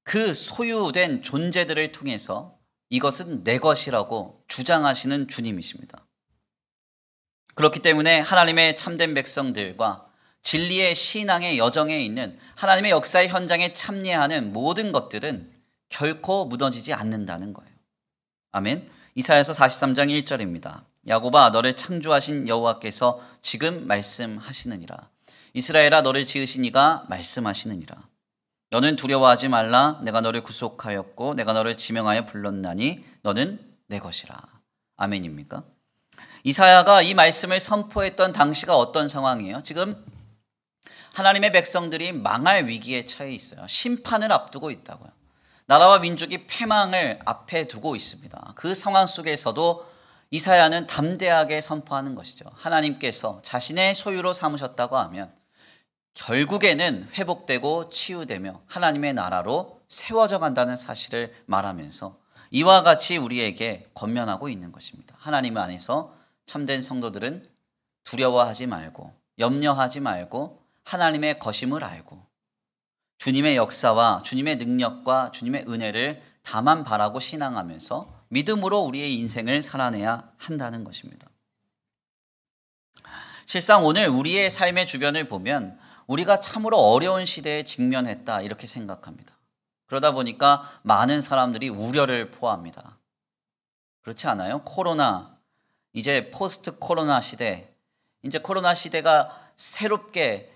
[SPEAKER 2] 그 소유된 존재들을 통해서 이것은 내 것이라고 주장하시는 주님이십니다. 그렇기 때문에 하나님의 참된 백성들과 진리의 신앙의 여정에 있는 하나님의 역사의 현장에 참여하는 모든 것들은 결코 무너지지 않는다는 거예요. 아멘. 이사야서 43장 1절입니다. 야곱아 너를 창조하신 여호와께서 지금 말씀하시느니라. 이스라엘아 너를 지으신 이가 말씀하시느니라. 너는 두려워하지 말라. 내가 너를 구속하였고 내가 너를 지명하여 불렀나니 너는 내 것이라. 아멘입니까? 이사야가 이 말씀을 선포했던 당시가 어떤 상황이에요? 지금 하나님의 백성들이 망할 위기에 처해 있어요. 심판을 앞두고 있다고요. 나라와 민족이 패망을 앞에 두고 있습니다. 그 상황 속에서도 이사야는 담대하게 선포하는 것이죠. 하나님께서 자신의 소유로 삼으셨다고 하면 결국에는 회복되고 치유되며 하나님의 나라로 세워져 간다는 사실을 말하면서 이와 같이 우리에게 권면하고 있는 것입니다. 하나님 안에서 참된 성도들은 두려워하지 말고 염려하지 말고 하나님의 것임을 알고 주님의 역사와 주님의 능력과 주님의 은혜를 다만 바라고 신앙하면서 믿음으로 우리의 인생을 살아내야 한다는 것입니다. 실상 오늘 우리의 삶의 주변을 보면 우리가 참으로 어려운 시대에 직면했다 이렇게 생각합니다. 그러다 보니까 많은 사람들이 우려를 포함합니다. 그렇지 않아요? 코로나, 이제 포스트 코로나 시대, 이제 코로나 시대가 새롭게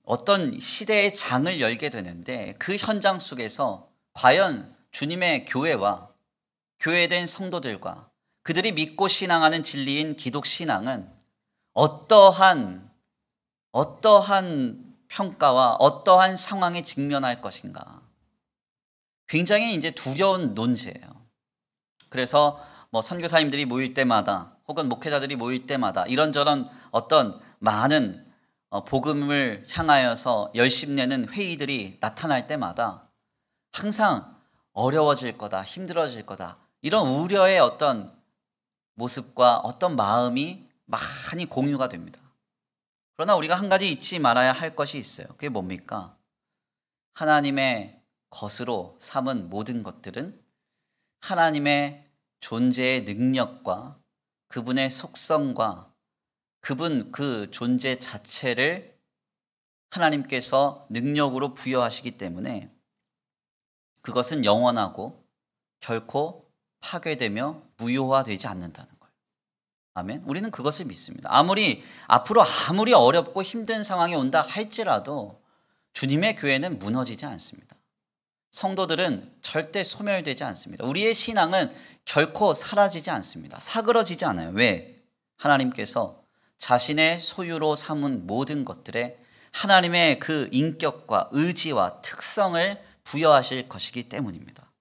[SPEAKER 2] 어떤 시대의 장을 열게 되는데 그 현장 속에서 과연 주님의 교회와 교회된 성도들과 그들이 믿고 신앙하는 진리인 기독 신앙은 어떠한 평가와 어떠한 상황에 직면할 것인가? 굉장히 이제 두려운 논제예요. 그래서 선교사님들이 모일 때마다 혹은 목회자들이 모일 때마다 이런저런 어떤 많은 복음을 향하여서 열심내는 회의들이 나타날 때마다 항상 어려워질 거다, 힘들어질 거다 이런 우려의 어떤 모습과 어떤 마음이 많이 공유가 됩니다. 그러나 우리가 한 가지 잊지 말아야 할 것이 있어요. 그게 뭡니까? 하나님의 것으로 삼은 모든 것들은 하나님의 존재의 능력과 그분의 속성과 그분 그 존재 자체를 하나님께서 능력으로 부여하시기 때문에 그것은 영원하고 결코 파괴되며 무효화되지 않는다는 거예요. 아멘. 우리는 그것을 믿습니다. 앞으로 아무리 어렵고 힘든 상황이 온다 할지라도 주님의 교회는 무너지지 않습니다. 성도들은 절대 소멸되지 않습니다. 우리의 신앙은 결코 사라지지 않습니다. 사그러지지 않아요. 왜? 하나님께서 자신의 소유로 삼은 모든 것들에 하나님의 그 인격과 의지와 특성을 부여하실 것이기 때문입니다.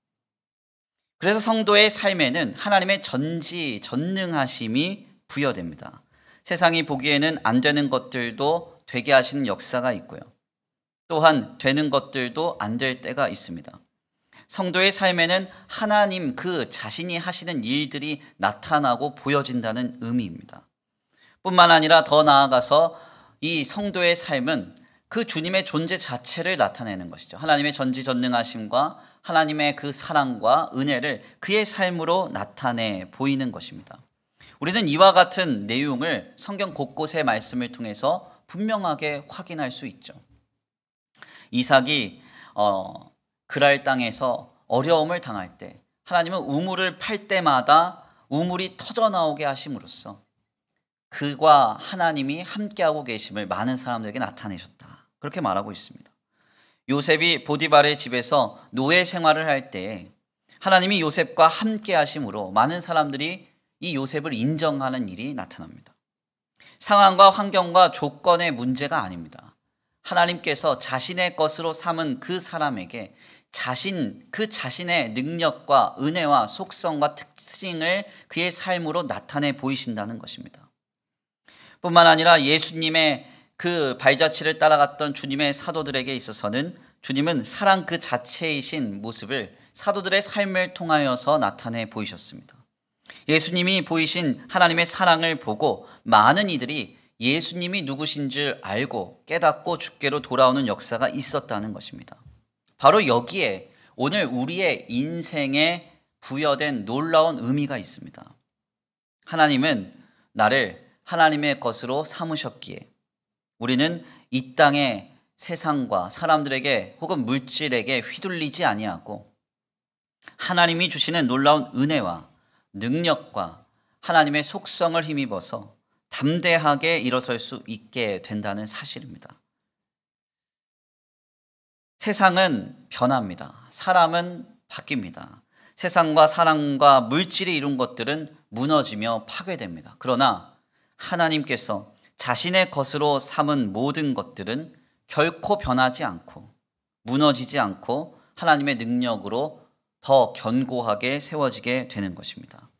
[SPEAKER 2] 그래서 성도의 삶에는 하나님의 전지전능하심이 부여됩니다. 세상이 보기에는 안 되는 것들도 되게 하시는 역사가 있고요. 또한 되는 것들도 안 될 때가 있습니다. 성도의 삶에는 하나님 그 자신이 하시는 일들이 나타나고 보여진다는 의미입니다. 뿐만 아니라 더 나아가서 이 성도의 삶은 그 주님의 존재 자체를 나타내는 것이죠. 하나님의 전지전능하심과 하나님의 그 사랑과 은혜를 그의 삶으로 나타내 보이는 것입니다. 우리는 이와 같은 내용을 성경 곳곳의 말씀을 통해서 분명하게 확인할 수 있죠. 이삭이 그랄 땅에서 어려움을 당할 때 하나님은 우물을 팔 때마다 우물이 터져 나오게 하심으로써 그와 하나님이 함께하고 계심을 많은 사람들에게 나타내셨다. 그렇게 말하고 있습니다. 요셉이 보디발의 집에서 노예 생활을 할 때 하나님이 요셉과 함께 하심으로 많은 사람들이 이 요셉을 인정하는 일이 나타납니다. 상황과 환경과 조건의 문제가 아닙니다. 하나님께서 자신의 것으로 삼은 그 사람에게 그 자신의 능력과 은혜와 속성과 특징을 그의 삶으로 나타내 보이신다는 것입니다. 뿐만 아니라 예수님의 그 발자취를 따라갔던 주님의 사도들에게 있어서는 주님은 사랑 그 자체이신 모습을 사도들의 삶을 통하여서 나타내 보이셨습니다. 예수님이 보이신 하나님의 사랑을 보고 많은 이들이 예수님이 누구신 줄 알고 깨닫고 주께로 돌아오는 역사가 있었다는 것입니다. 바로 여기에 오늘 우리의 인생에 부여된 놀라운 의미가 있습니다. 하나님은 나를 하나님의 것으로 삼으셨기에 우리는 이 땅의 세상과 사람들에게 혹은 물질에게 휘둘리지 아니하고 하나님이 주시는 놀라운 은혜와 능력과 하나님의 속성을 힘입어서 담대하게 일어설 수 있게 된다는 사실입니다. 세상은 변합니다. 사람은 바뀝니다. 세상과 사람과 물질이 이룬 것들은 무너지며 파괴됩니다. 그러나 하나님께서 자신의 것으로 삼은 모든 것들은 결코 변하지 않고 무너지지 않고 하나님의 능력으로 더 견고하게 세워지게 되는 것입니다.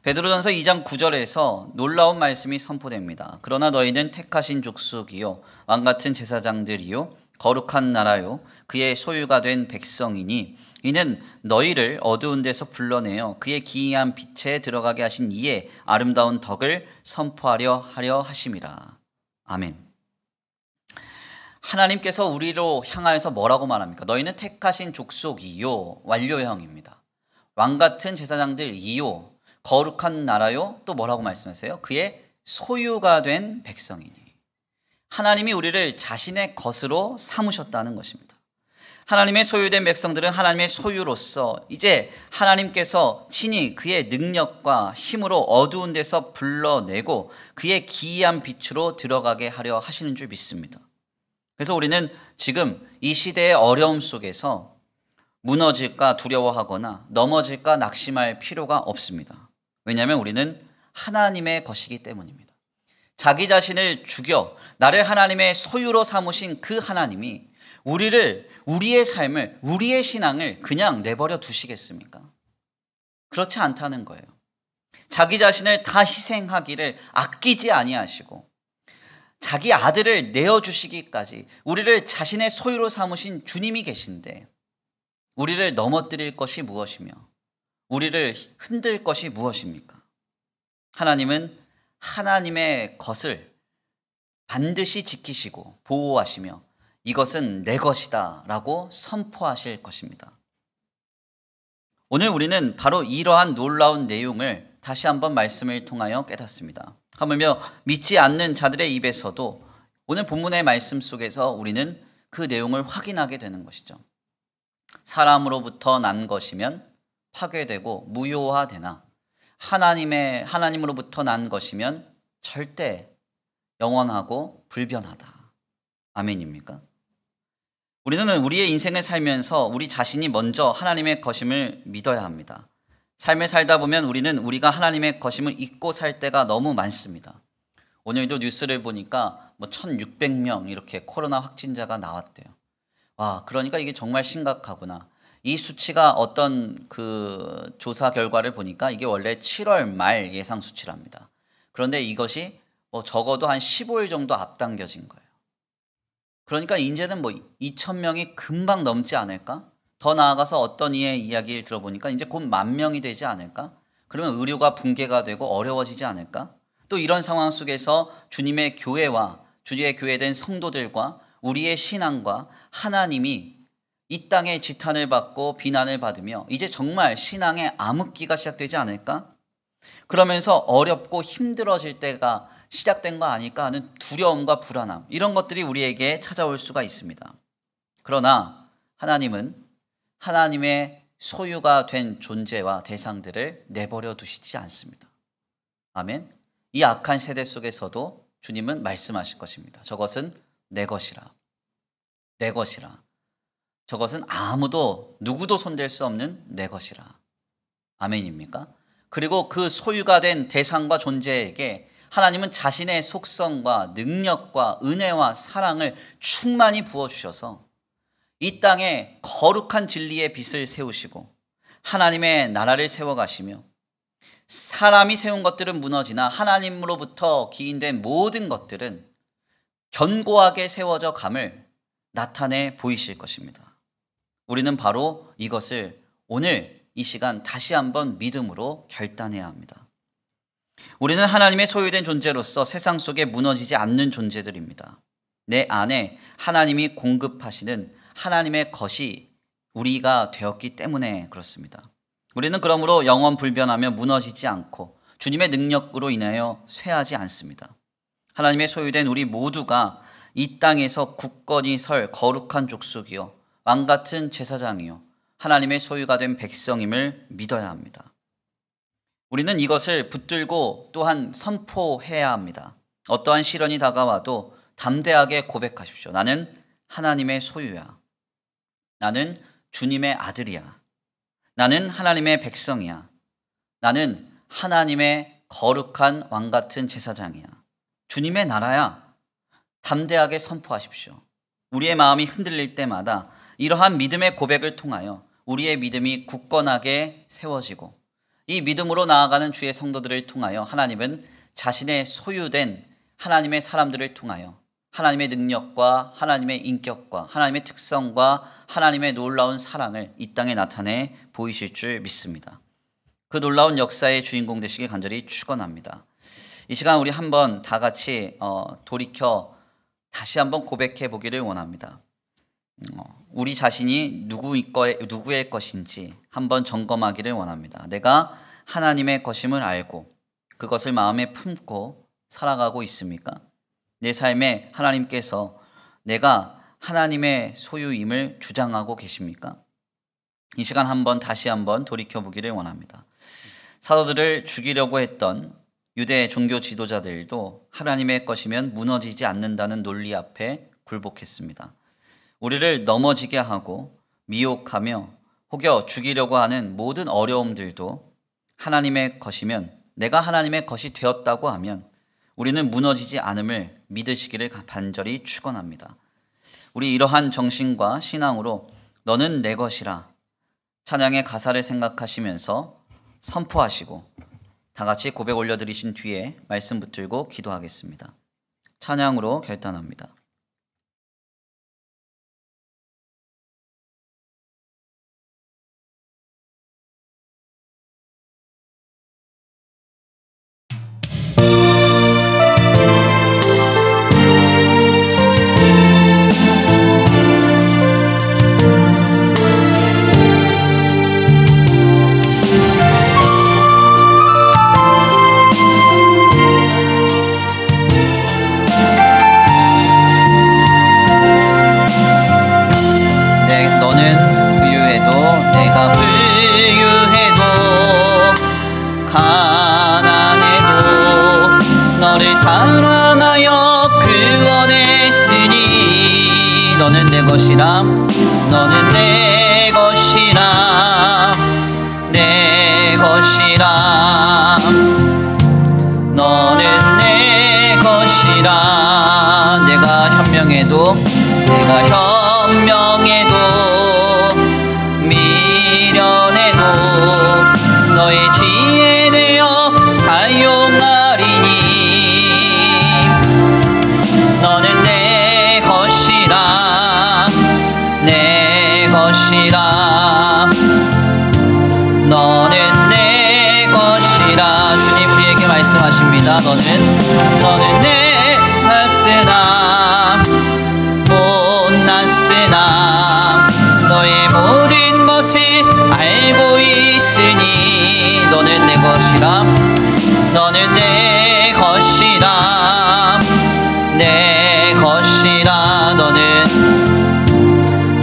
[SPEAKER 2] 베드로전서 2장 9절에서 놀라운 말씀이 선포됩니다. 그러나 너희는 택하신 족속이요 왕같은 제사장들이요 거룩한 나라요 그의 소유가 된 백성이니 이는 너희를 어두운 데서 불러내어 그의 기이한 빛에 들어가게 하신 이의 아름다운 덕을 선포하려 하심이라. 아멘. 하나님께서 우리로 향하여서 뭐라고 말합니까? 너희는 택하신 족속이요 완료형입니다. 왕같은 제사장들이요 거룩한 나라요 또 뭐라고 말씀하세요? 그의 소유가 된 백성이니. 하나님이 우리를 자신의 것으로 삼으셨다는 것입니다. 하나님의 소유된 백성들은 하나님의 소유로서 이제 하나님께서 친히 그의 능력과 힘으로 어두운 데서 불러내고 그의 기이한 빛으로 들어가게 하려 하시는 줄 믿습니다. 그래서 우리는 지금 이 시대의 어려움 속에서 무너질까 두려워하거나 넘어질까 낙심할 필요가 없습니다. 왜냐하면 우리는 하나님의 것이기 때문입니다. 자기 자신을 죽여 나를 하나님의 소유로 삼으신 그 하나님이 우리의 삶을, 우리의 신앙을 그냥 내버려 두시겠습니까? 그렇지 않다는 거예요. 자기 자신을 다 희생하기를 아끼지 아니하시고 자기 아들을 내어주시기까지 우리를 자신의 소유로 삼으신 주님이 계신데 우리를 넘어뜨릴 것이 무엇이며 우리를 흔들 것이 무엇입니까? 하나님은 하나님의 것을 반드시 지키시고 보호하시며 이것은 내 것이다 라고 선포하실 것입니다. 오늘 우리는 바로 이러한 놀라운 내용을 다시 한번 말씀을 통하여 깨닫습니다. 하물며 믿지 않는 자들의 입에서도 오늘 본문의 말씀 속에서 우리는 그 내용을 확인하게 되는 것이죠. 사람으로부터 난 것이면 파괴되고 무효화되나 하나님으로부터 난 것이면 절대 영원하고 불변하다. 아멘입니까? 우리는 우리의 인생을 살면서 우리 자신이 먼저 하나님의 것임을 믿어야 합니다. 삶을 살다 보면 우리는 우리가 하나님의 것임을 잊고 살 때가 너무 많습니다. 오늘도 뉴스를 보니까 1600명 이렇게 코로나 확진자가 나왔대요. 와, 그러니까 이게 정말 심각하구나. 이 수치가 어떤 그 조사 결과를 보니까 이게 원래 7월 말 예상 수치랍니다. 그런데 이것이 적어도 한 15일 정도 앞당겨진 거예요. 그러니까 이제는 2,000명이 금방 넘지 않을까? 더 나아가서 어떤 이의 이야기를 들어보니까 이제 곧 10,000명이 되지 않을까? 그러면 의료가 붕괴가 되고 어려워지지 않을까? 또 이런 상황 속에서 주님의 교회와 주님의 교회된 성도들과 우리의 신앙과 하나님이 이 땅에 지탄을 받고 비난을 받으며 이제 정말 신앙의 암흑기가 시작되지 않을까? 그러면서 어렵고 힘들어질 때가 시작된 거 아닐까 하는 두려움과 불안함, 이런 것들이 우리에게 찾아올 수가 있습니다. 그러나 하나님은 하나님의 소유가 된 존재와 대상들을 내버려 두시지 않습니다. 아멘. 이 악한 세대 속에서도 주님은 말씀하실 것입니다. 저것은 내 것이라. 내 것이라. 저것은 아무도 누구도 손댈 수 없는 내 것이라. 아멘입니까? 그리고 그 소유가 된 대상과 존재에게 하나님은 자신의 속성과 능력과 은혜와 사랑을 충만히 부어주셔서 이 땅에 거룩한 진리의 빛을 세우시고 하나님의 나라를 세워가시며 사람이 세운 것들은 무너지나 하나님으로부터 기인된 모든 것들은 견고하게 세워져 감을 나타내 보이실 것입니다. 우리는 바로 이것을 오늘 이 시간 다시 한번 믿음으로 결단해야 합니다. 우리는 하나님의 소유된 존재로서 세상 속에 무너지지 않는 존재들입니다. 내 안에 하나님이 공급하시는 하나님의 것이 우리가 되었기 때문에 그렇습니다. 우리는 그러므로 영원 불변하며 무너지지 않고 주님의 능력으로 인하여 쇠하지 않습니다. 하나님의 소유된 우리 모두가 이 땅에서 굳건히 설 거룩한 족속이요 왕같은 제사장이요 하나님의 소유가 된 백성임을 믿어야 합니다. 우리는 이것을 붙들고 또한 선포해야 합니다. 어떠한 시련이 다가와도 담대하게 고백하십시오. 나는 하나님의 소유야. 나는 주님의 아들이야. 나는 하나님의 백성이야. 나는 하나님의 거룩한 왕같은 제사장이야. 주님의 나라야. 담대하게 선포하십시오. 우리의 마음이 흔들릴 때마다 이러한 믿음의 고백을 통하여 우리의 믿음이 굳건하게 세워지고 이 믿음으로 나아가는 주의 성도들을 통하여 하나님은 자신의 소유된 하나님의 사람들을 통하여 하나님의 능력과 하나님의 인격과 하나님의 특성과 하나님의 놀라운 사랑을 이 땅에 나타내 보이실 줄 믿습니다. 그 놀라운 역사의 주인공 되시길 간절히 축원합니다. 이 시간 우리 한번 다 같이 돌이켜 다시 한번 고백해 보기를 원합니다. 우리 자신이 누구의 것인지 한번 점검하기를 원합니다. 내가 하나님의 것임을 알고 그것을 마음에 품고 살아가고 있습니까? 내 삶에 하나님께서 내가 하나님의 소유임을 주장하고 계십니까? 이 시간 한번 다시 한번 돌이켜보기를 원합니다. 사도들을 죽이려고 했던 유대 종교 지도자들도 하나님의 것이면 무너지지 않는다는 논리 앞에 굴복했습니다. 우리를 넘어지게 하고 미혹하며 혹여 죽이려고 하는 모든 어려움들도 하나님의 것이면 내가 하나님의 것이 되었다고 하면 우리는 무너지지 않음을 믿으시기를 간절히 축원합니다. 우리 이러한 정신과 신앙으로 너는 내 것이라 찬양의 가사를 생각하시면서 선포하시고 다 같이 고백 올려드리신 뒤에 말씀 붙들고 기도하겠습니다. 찬양으로 결단합니다. 것이라 너는 내 것이라 내 것이라 너는 내 것이라 내가 현명해도 미련해도 너의 지혜 되어 사용하리니 너는 내 것이라 내 것이라 너는 내 것이라 주님 우리에게 말씀하십니다. 너는 내 낫으나 못났으나 너의 모든 것을 알고 있으니 너는 내 것이라 너는 내 것이라 내 것이라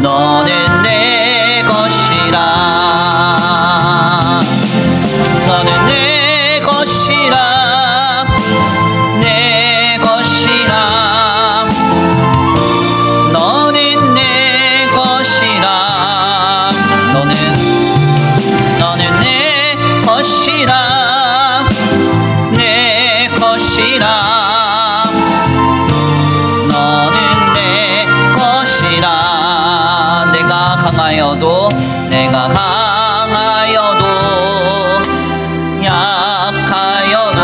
[SPEAKER 2] 너는 내 것이라 너는 내 것이라 내 것이라 너는 내 것이라 너는 내 것이라 내 것이라 너는 내 것이라 내가 강하여도 약하여도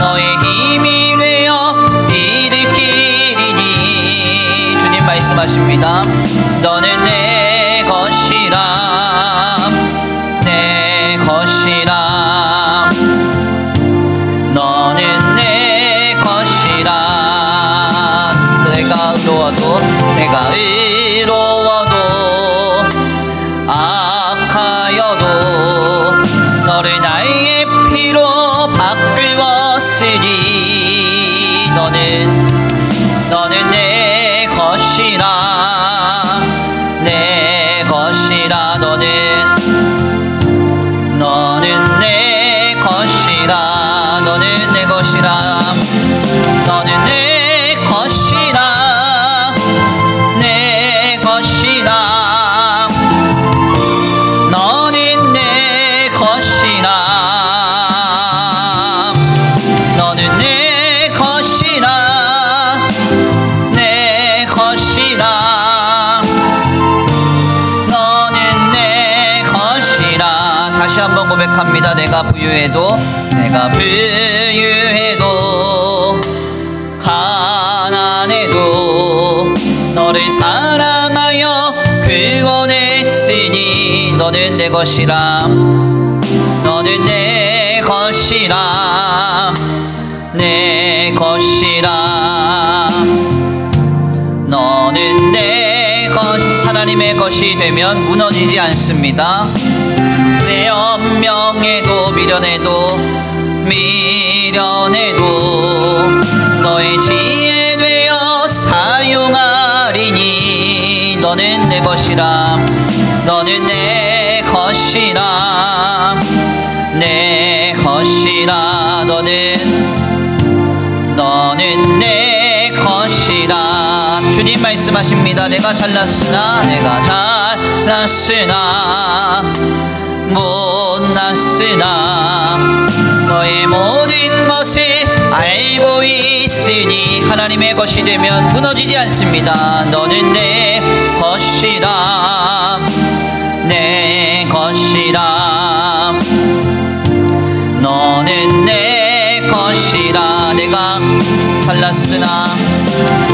[SPEAKER 2] 너의 힘이 되어 일으키리니 주님 말씀하십니다. 너는 내 것이라 내 것이라 너는 내 것이라 내가 의로워도 악하여도 너를 나의 피로 바꾸었으니 너는 내 것이라 내 것이라 너는 내 것이라 너는 내 것이라 너는 내 것이라 내 것이라 너는 내 것이라 너는 내 것이라 내 것이라 너는 내 것이라 다시 한번 고백합니다. 내가 부유해도 가난해도 너를 사랑하여 구원했으니 너는 내 것이라 너는 내 것이라 내 것이라 너는 내 것 하나님의 것이 되면 무너지지 않습니다. 내 연명해도 미련해도 너의 지혜 되어 사용하리니 너는 내 것이라 너는 내 것이라 내 것이라 너는 내 것이라 주님 말씀하십니다. 내가 잘났으나 못났으나 너의 모든 것을 알고 있으니 하나님의 것이 되면 무너지지 않습니다. 너는 내 것이라 내 것이라 너는 내 것이라 내가 잘났으나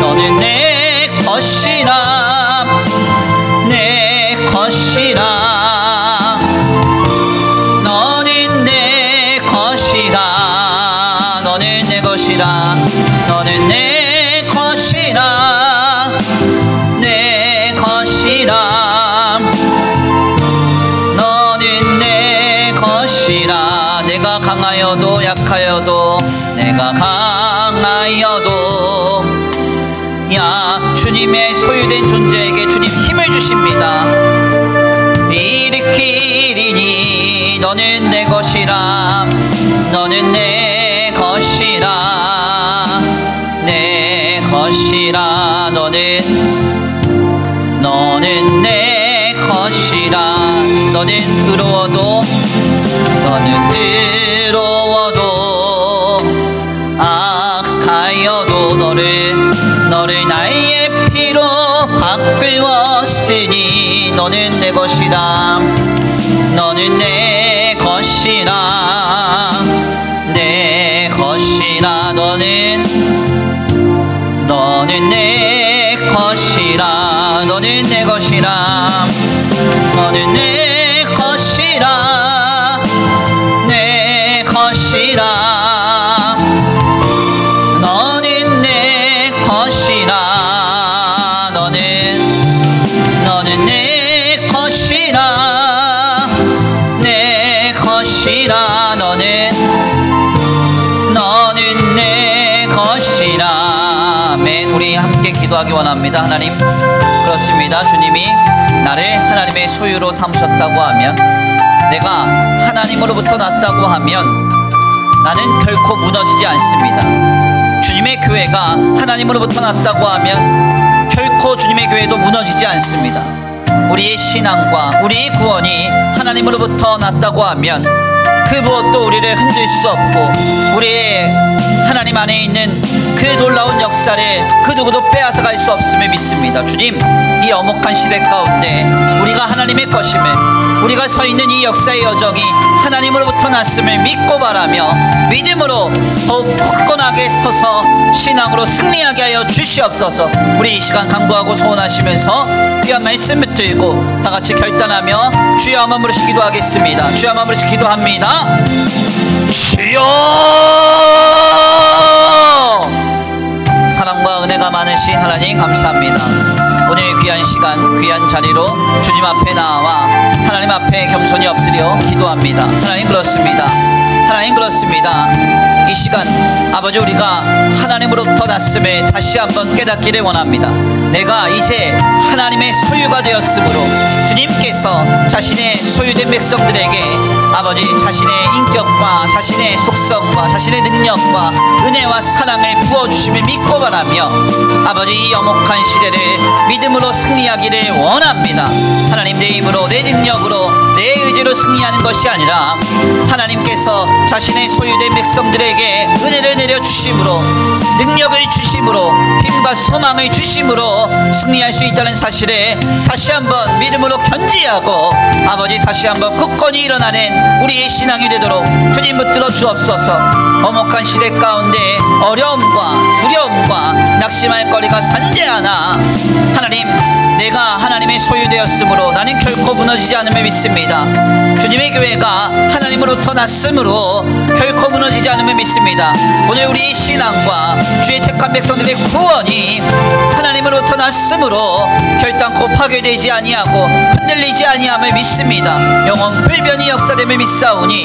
[SPEAKER 2] 너는 내 것이라 내 것이라 너는 내 것이라 너는 내 것이라 너는 내 것이라 내 것이라 너는 내 것이라 내가 강하여도 약하여도 주님의 소유된 존재에게 주님 힘을 주십니다. 일으키리니 너는 내 것이라 너는 내 것이라 내 것이라 너는 너는 내 것이라. 너는 의로워도 악하여도 너를 나의 피로 바꾸었으니 너는 내 것이라. 너는 내 것이라. 내 것이라. 너는 내 것이라. 너는 내 것이라. 너는 내 것이라. 내 것이라. 너는 내 것이라. 너는 내 것이라. 내 것이라. 너는 내 것이라. 아멘. 우리 함께 기도하기 원합니다. 하나님, 그렇습니다. 주님이 나를 하나님의 소유로 삼으셨다고 하면, 내가 하나님으로부터 났다고 하면 나는 결코 무너지지 않습니다. 주님의 교회가 하나님으로부터 났다고 하면 결코 주님의 교회도 무너지지 않습니다. 우리의 신앙과 우리의 구원이 하나님으로부터 났다고 하면 그 무엇도 우리를 흔들 수 없고, 우리의 하나님 안에 있는 그 놀라운 역사를 그 누구도 빼앗아갈 수 없음을 믿습니다. 주님, 이 엄혹한 시대 가운데 우리가 하나님의 것임을, 우리가 서 있는 이 역사의 여정이 하나님으로부터 났음을 믿고 바라며 믿음으로 더욱 굳건하게 서서 신앙으로 승리하게 하여 주시옵소서. 우리 이 시간 간구하고 소원하시면서 귀한 말씀 붙들고 다 같이 결단하며 주여 한번 부르시 기도하겠습니다. 주여 한번 부르시 기도합니다. 주여! 사랑과 은혜가 많으신 하나님 감사합니다. 오늘 귀한 시간, 귀한 자리로 주님 앞에 나와 하나님 앞에 겸손히 엎드려 기도합니다. 하나님, 그렇습니다. 하나님, 그렇습니다. 이 시간 아버지, 우리가 하나님으로부터 났음을 다시 한번 깨닫기를 원합니다. 내가 이제 하나님의 소유가 되었으므로 주님께서 자신의 소유된 백성들에게 아버지 자신의 인격과 자신의 속성과 자신의 능력과 은혜와 사랑을 부어주심을 믿고 바라며 아버지 이 엄혹한 시대를 믿음으로 승리하기를 원합니다. 하나님, 내 힘으로 내 능력으로 내 의지로 승리하는 것이 아니라 하나님께서 자신의 소유된 백성들에게 은혜를 내려주심으로, 능력을 주심으로, 힘과 소망을 주심으로 승리할 수 있다는 사실에 다시 한번 믿음으로 견지하고 아버지 다시 한번 굳건히 일어나는 우리의 신앙이 되도록 주님 붙들어 주옵소서. 엄혹한 시대 가운데 어려움과 두려움과 낙심할 거리가 산재하나 하나님, 내가 하나님의 소유되었으므로 나는 결코 무너지지 않음을 믿습니다. 주님의 교회가 하나님으로부터 났으므로 결코 무너지지 않음을 믿습니다. 오늘 우리의 신앙과 주의 택한 백성들의 구원이 하나님으로부터 났으므로 결단코 파괴되지 아니하고 흔들리지 아니함을 믿습니다. 영원 불변이 역사됨을 믿사오니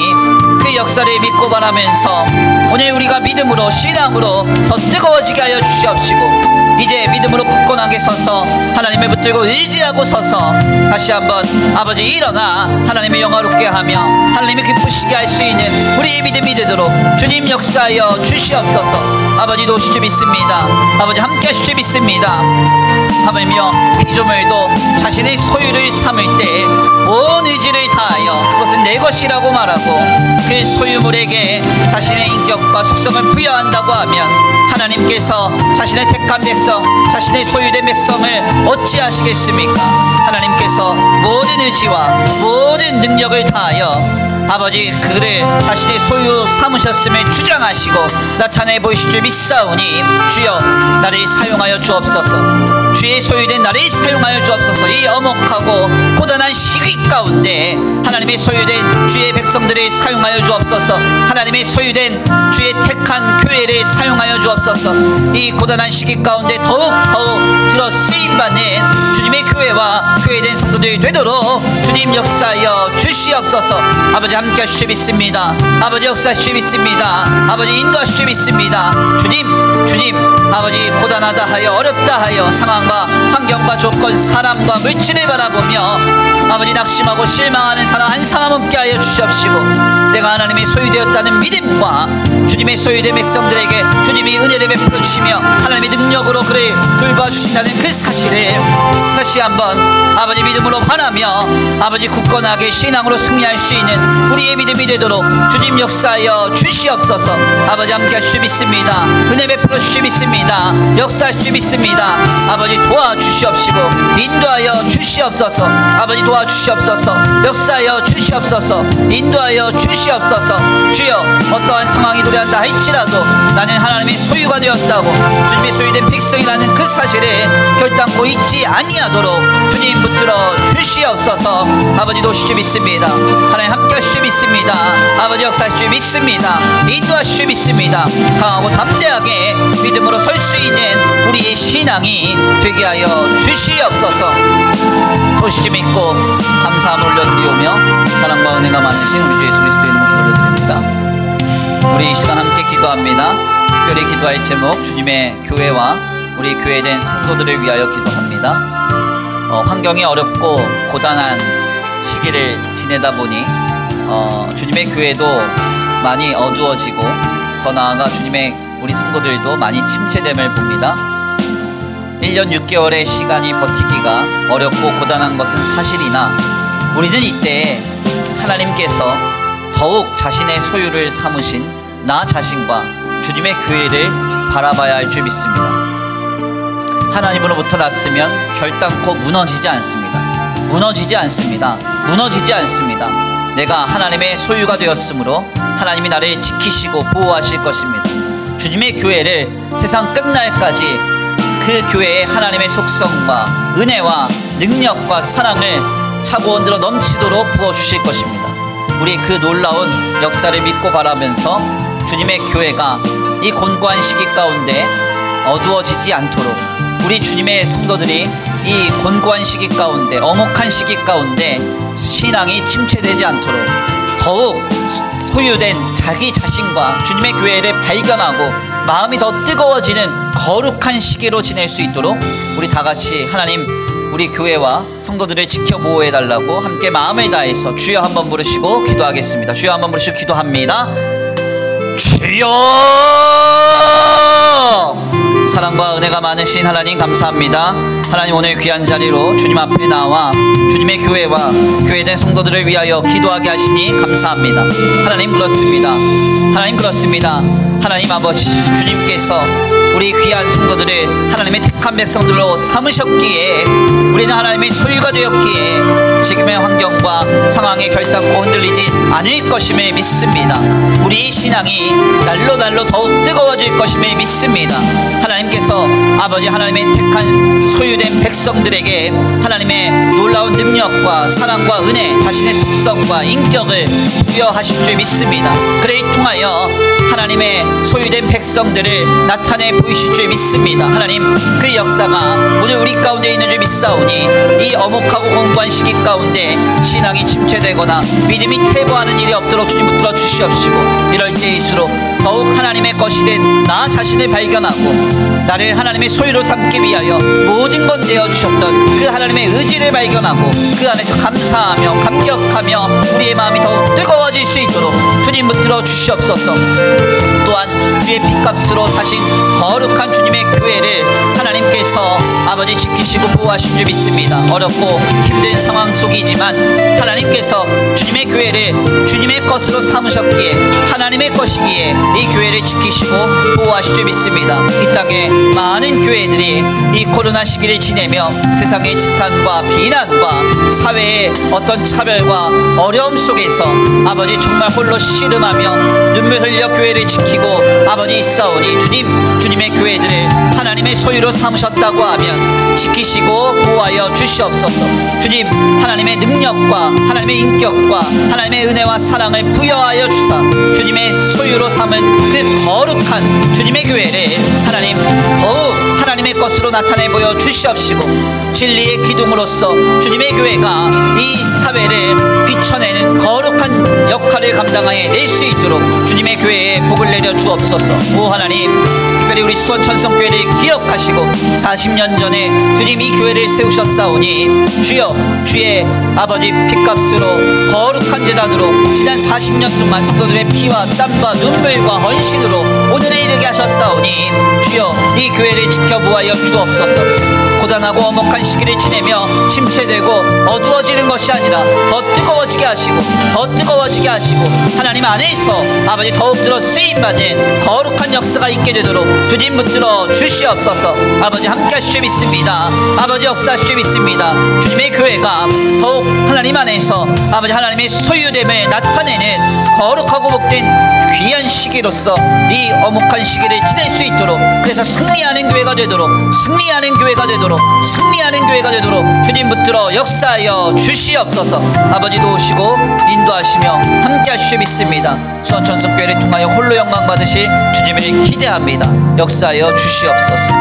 [SPEAKER 2] 그 역사를 믿고 바라면서 오늘 우리가 믿음으로 신앙으로 더 뜨거워지게 하여 주시옵시고, 이제 믿음으로 굳건하게 서서 하나님을 붙들고 의지하고 서서 다시 한번 아버지 일어나 하나님의 영화롭게 하며 하나님의 기쁘시게 할 수 있는 우리의 믿음이 되도록 주님 역사하여 주시옵소서. 아버지 도우실 줄 믿습니다. 아버지 함께 하실 줄 믿습니다. 하물며 피조물도 자신의 소유를 삼을 때 온 의지를 다하여 그것은 내 것이라고 말하고 그 소유물에게 자신의 인격과 속성을 부여한다고 하면 하나님께서 자신의 택한 백성, 자신의 소유된 백성을 어찌하시겠습니까? 하나님께서 모든 의지와 모든 능력을 다하여 아버지 그를 자신의 소유 삼으셨음을 주장하시고 나타내 보이실 줄 믿사오니 주여 나를 사용하여 주옵소서. 주의 소유된 나를 사용하여 주옵소서. 이 엄혹하고 고단한 시기 가운데 하나님의 소유된 주의 백성들을 사용하여 주옵소서. 하나님의 소유된 주의 택한 교회를 사용하여 주옵소서. 이 고단한 시기 가운데 더욱 들어 쓰임받는 주님의 교회와 교회된 성도들이 되도록 주님 역사하여 주시옵소서. 아버지 함께 하실 줄 믿습니다. 아버지 역사하실 줄 믿습니다. 아버지 인도하실 줄 믿습니다. 주님 아버지 고단하다 하여 어렵다 하여 상황과 환경과 조건 사람과 물질을 바라보며 아버지 낙심하고 실망하는 사람 한 사람 없게 하여 주시옵시고 내가 하나님의 소유되었다는 믿음과 주님의 소유된 백성들에게 주님이 은혜를 베풀어 주시며 하나님의 능력으로 그를 돌봐주신다는 그 사실을 다시 한번 아버지 믿음으로 바라며 아버지 굳건하게 신앙으로 승리할 수 있는 우리의 믿음이 되도록 주님 역사하여 주시옵소서. 아버지 함께 하시기 믿습니다. 은혜 베풀어 주시기 믿습니다. 역사하시기 믿습니다. 아버지 도와주시옵시고 인도하여 주시옵소서. 아버지 도와주시옵소서. 역사하여 주시옵소서. 인도하여 주시옵소서. 주여 어떠한 상황이 도래한다 할지라도 나는 하나님의 소유가 되었다고 주님의 소유된 백성이라는 그 사실을 결단코 잊지 아니하도록 주님 붙들어 주시옵소서. 아버지 도우시기 믿습니다. 하나님 함께 하시기 믿습니다. 아버지 역사하시기 믿습니다. 인도하시기 믿습니다. 강하고 담대하게 믿음으로 설 수 있는 우리의 신앙이 되게 하여 주시옵소서. 도우시기 믿고 감사함을 올려드리오며 사랑과 은혜가 많으신 우리 주 예수 그리스도의 이름으로 기도드립니다. 우리 이 시간 함께 기도합니다. 특별히 기도할 제목 주님의 교회와 우리 교회된 성도들을 위하여 기도합니다. 환경이 어렵고 고단한 시기를 지내다 보니 주님의 교회도 많이 어두워지고 더 나아가 주님의 우리 성도들도 많이 침체됨을 봅니다. 1년 6개월의 시간이 버티기가 어렵고 고단한 것은 사실이나 우리는 이때 하나님께서 더욱 자신의 소유를 삼으신 나 자신과 주님의 교회를 바라봐야 할 줄 믿습니다. 하나님으로부터 났으면 결단코 무너지지 않습니다. 무너지지 않습니다. 무너지지 않습니다. 내가 하나님의 소유가 되었으므로 하나님이 나를 지키시고 보호하실 것입니다. 주님의 교회를 세상 끝날까지 그 교회에 하나님의 속성과 은혜와 능력과 사랑을 차고 흔들어 넘치도록 부어주실 것입니다. 우리 그 놀라운 역사를 믿고 바라면서 주님의 교회가 이 곤고한 시기 가운데 어두워지지 않도록 우리 주님의 성도들이 이 곤고한 시기 가운데 엄혹한 시기 가운데 신앙이 침체되지 않도록 더욱 소유된 자기 자신과 주님의 교회를 발견하고 마음이 더 뜨거워지는 거룩한 시기로 지낼 수 있도록 우리 다같이 하나님 우리 교회와 성도들을 지켜 보호해달라고 함께 마음을 다해서 주여 한번 부르시고 기도하겠습니다. 주여 한번 부르시고 기도합니다. 주여! 사랑과 은혜가 많으신 하나님 감사합니다. 하나님 오늘 귀한 자리로 주님 앞에 나와 주님의 교회와 교회된 성도들을 위하여 기도하게 하시니 감사합니다. 하나님 그렇습니다. 하나님 그렇습니다. 하나님 아버지 주님께서 우리 귀한 성도들을 하나님의 택한 백성들로 삼으셨기에 우리는 하나님의 소유가 되었기에 지금의 환경과 상황에 결단코 흔들리지 않을 것임을 믿습니다. 우리의 신앙이 날로 날로 더욱 뜨거워질 것임을 믿습니다. 하나님께서 아버지 하나님의 택한 소유된 백성들에게 하나님의 놀라운 능력과 사랑과 은혜 자신의 속성과 인격을 부여하실 줄 믿습니다. 그를 통하여 하나님의 소유된 백성들을 나타내 보이실 줄 믿습니다. 하나님 그 역사가 오늘 우리 가운데 있는 줄 믿사오니 이 어목하고 공고한 시기 가운데 신앙이 침체되거나 믿음이 퇴보하는 일이 없도록 주님 붙들어 주시옵시고 이럴 때일수록 더욱 하나님의 것이 된 나 자신을 발견하고 나를 하나님의 소유로 삼기 위하여 모든 건 되어주셨던 그 하나님의 의지를 발견하고 그 안에서 감사하며 감격하며 우리의 마음이 더욱 뜨거워질 수 있도록 주님 붙들어 주시옵소서. 또한 주의 핏값으로 사신 거룩한 주님의 교회를 하나님께서 아버지 지키시고 보호하신 줄 믿습니다. 어렵고 힘든 상황 속이지만 하나님께서 주님의 교회를 주님의 것으로 삼으셨기에 하나님의 것이기에 이 교회를 지키시고 보호하실 줄 믿습니다. 이 땅에 많은 교회들이 이 코로나 시기를 지내며 세상의 지탄과 비난과 사회의 어떤 차별과 어려움 속에서 아버지 정말 홀로 씨름하며 눈물 흘려 교회를 지키고 아버지 있사오니 주님의 교회들을 하나님의 소유로 삼으셨다고 하면 지키시고 보호하여 주시옵소서. 주님 하나님의 능력과 하나님의 인격과 하나님의 은혜와 사랑을 부여하여 주사 주님의 소유로 삼은 그 거룩한 주님의 교회를 하나님 더욱 하나님의 것으로 나타내 보여 주시옵시고 진리의 기둥으로서 주님의 교회가 이 사회를 비춰내는 거룩한 역할을 감당하여 낼 수 있도록 주님의 교회에 복을 내려 주옵소서. 오 하나님, 특별히 우리 수원 천성교회를 기억하시고 40년 전에 주님 이 교회를 세우셨사오니 주여 주의 아버지 피값으로 거룩한 제단으로 지난 40년 동안 성도들의 피와 땀과 눈물과 헌신으로 오늘에 이르게 하셨사오니 주여 이 교회를 지켜보아여 주옵소서. 고단하고 엄혹한 시기를 지내며 침체되고 어두워지는 것이 아니라 더 뜨거워지게 하시고 더 뜨거워지게 하시고 하나님 안에서 아버지 더욱들어 쓰임받는 거룩한 역사가 있게 되도록 주님 붙들어 주시옵소서. 아버지 함께 하시오 믿습니다. 아버지 역사하시오 믿습니다. 주님의 교회가 더욱 하나님 안에서 아버지 하나님의 소유됨을 나타내는 거룩하고 복된 귀한 시기로서 이 엄혹한 시기를 지낼 수 있도록, 그래서 승리하는 교회가 되도록, 승리하는 교회가 되도록, 승리하는 교회가 되도록 주님 붙들어 역사하여 주시옵소서. 아버지 도우시고 인도하시며 함께 하시오 믿습니다. 수원 천성교회를 통하여 홀로 영광 받으실 주님을 기대합니다. 역사하여 주시옵소서.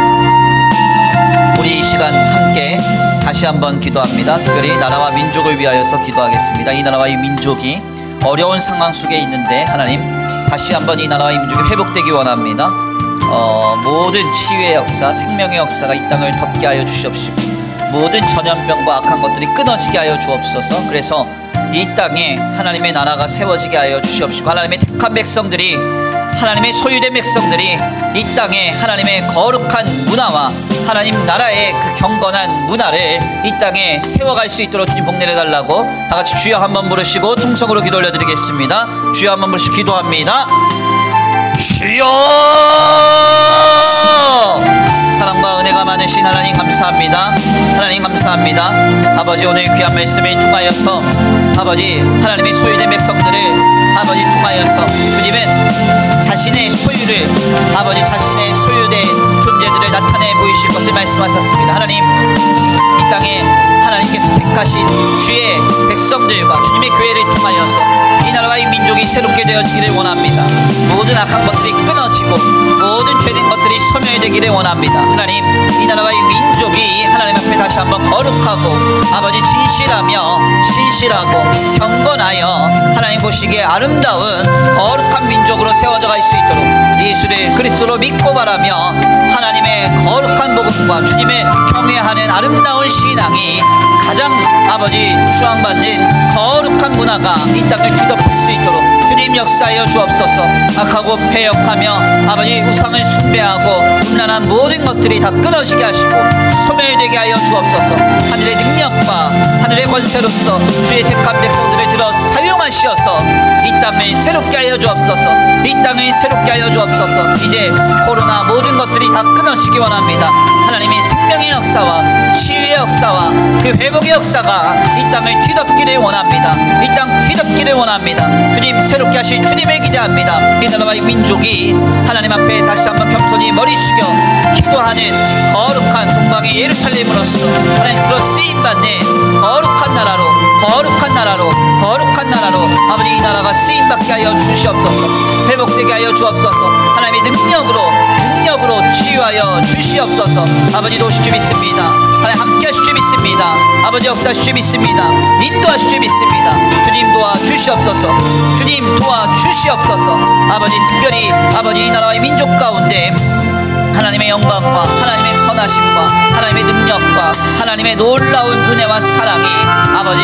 [SPEAKER 2] 우리 이 시간 함께 다시 한번 기도합니다. 특별히 나라와 민족을 위하여서 기도하겠습니다. 이 나라와 이 민족이 어려운 상황 속에 있는데 하나님 다시 한번 이 나라와 이 민족이 회복되기 원합니다. 모든 치유의 역사, 생명의 역사가 이 땅을 덮게 하여 주시옵시고 모든 전염병과 악한 것들이 끊어지게 하여 주옵소서. 그래서 이 땅에 하나님의 나라가 세워지게 하여 주시옵시고 하나님의 택한 백성들이, 하나님의 소유된 백성들이 이 땅에 하나님의 거룩한 문화와 하나님 나라의 그 경건한 문화를 이 땅에 세워갈 수 있도록 주님 복 내려달라고 다같이 주여 한번 부르시고 통성으로 기도 올려드리겠습니다. 주여 한번 부르시고 기도합니다. 주여! 사랑과 은혜가 많으신 하나님 감사합니다. 하나님 감사합니다. 아버지 오늘 귀한 말씀을 통하여서 아버지 하나님의 소유된 백성들을 아버지 통하여서 주님은 자신의 소유를 아버지 자신의 소유된 존재들을 나타내 보이실 것을 말씀하셨습니다. 하나님 이 땅에 하나님께서 택하신 주의 백성들과 주님의 교회를 통하여서 이 나라와 이 민족이 새롭게 되어지기를 원합니다. 모든 악한 것들이 끊어지고 모든 죄된 것들이 소멸되기를 원합니다. 하나님 이 나라와 이 민족이 하나님 앞에 다시 한번 거룩하고 아버지 진실하며 신실하고 경건하여 하나님 보시기에 아름다운 거룩한 민족으로 세워져 갈 수 있도록 예수를 그리스도로 믿고 바라며 하나님의 거룩한 복음과 주님을 경외하는 아름다운 신앙이 가장 아버지 추앙받는 거룩한 문화가 이 땅을 뒤덮을 수 있도록 주님 역사하여 주옵소서. 악하고 패역하며 아버지 우상을 숭배하고 음란한 모든 것들이 다 끊어지게 하시고 소멸되게 하여 주옵소서. 하늘의 능력과 하늘의 권세로서 주의 택한 백성들을 들어 사용하시어서 이 땅을 새롭게 하여 주옵소서. 이 땅을 새롭게 하여 주옵소서. 이제 코로나 모든 것들이 다 끊어지기 원합니다. 하나님의 생명의 역사와 치유의 역사와 그 회복의 역사가 이 땅을 뒤덮기를 원합니다. 이 땅 뒤덮기를 원합니다. 주님 새롭게 하신 주님을 기대합니다. 이 나라와 이 민족이 하나님 앞에 다시 한번 겸손히 머리 숙여 기도하는 거룩한 동방의 예루살렘으로서 하나님 들어 쓰임받는 거룩한 나라로 거룩한 나라로 거룩한 나라로 아버지 이 나라가 쓰임받게 하여 주시옵소서. 회복되게 하여 주옵소서. 하나님의 능력으로 치유하여 주시옵소서. 아버지 도우실 줄 믿습니다. 하나님 함께 하실 줄 믿습니다. 아버지 역사하실 줄 믿습니다. 인도하실 줄 믿습니다. 주님 도와 주시옵소서. 주님 도와 주시옵소서. 아버지 특별히 아버지 이 나라의 민족 가운데 하나님의 영광과 하나님의 선하심과 하나님의 능력과 하나님의 놀라운 은혜와 사랑이 아버지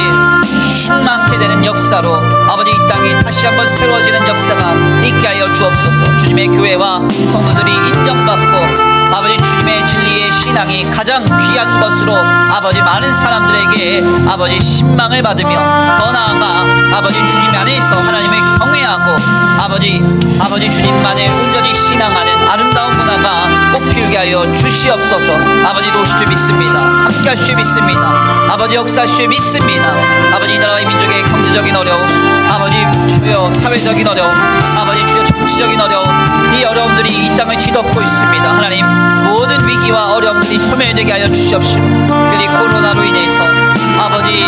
[SPEAKER 2] 충만케 되는 역사로 아버지 이 땅에 다시 한번 새로워지는 역사가 있게 하여 주옵소서. 주님의 교회와 성도들이 인정받고 아버지 주님의 진리의 신앙이 가장 귀한 것으로 아버지 많은 사람들에게 아버지 신망을 받으며 더 나아가 아버지 주님 안에서 하나님의 경외하고 아버지 주님만을 온전히 신앙하는 아름다운 문화가 꽃피우게 하여 주시옵소서. 아버지 도우실 줄 믿습니다. 함께 하실 줄 믿습니다. 아버지 역사하실 줄 믿습니다. 아버지 이 나라의 민족의 경제적인 어려움, 아버지 주여 사회적인 어려움, 아버지 주여 정치적인 어려움, 이 어려움들이 이 땅을 뒤덮고 있습니다. 하나님 모든 위기와 어려움들이 소멸되게 하여 주시옵시고 특별히 코로나로 인해서 아버지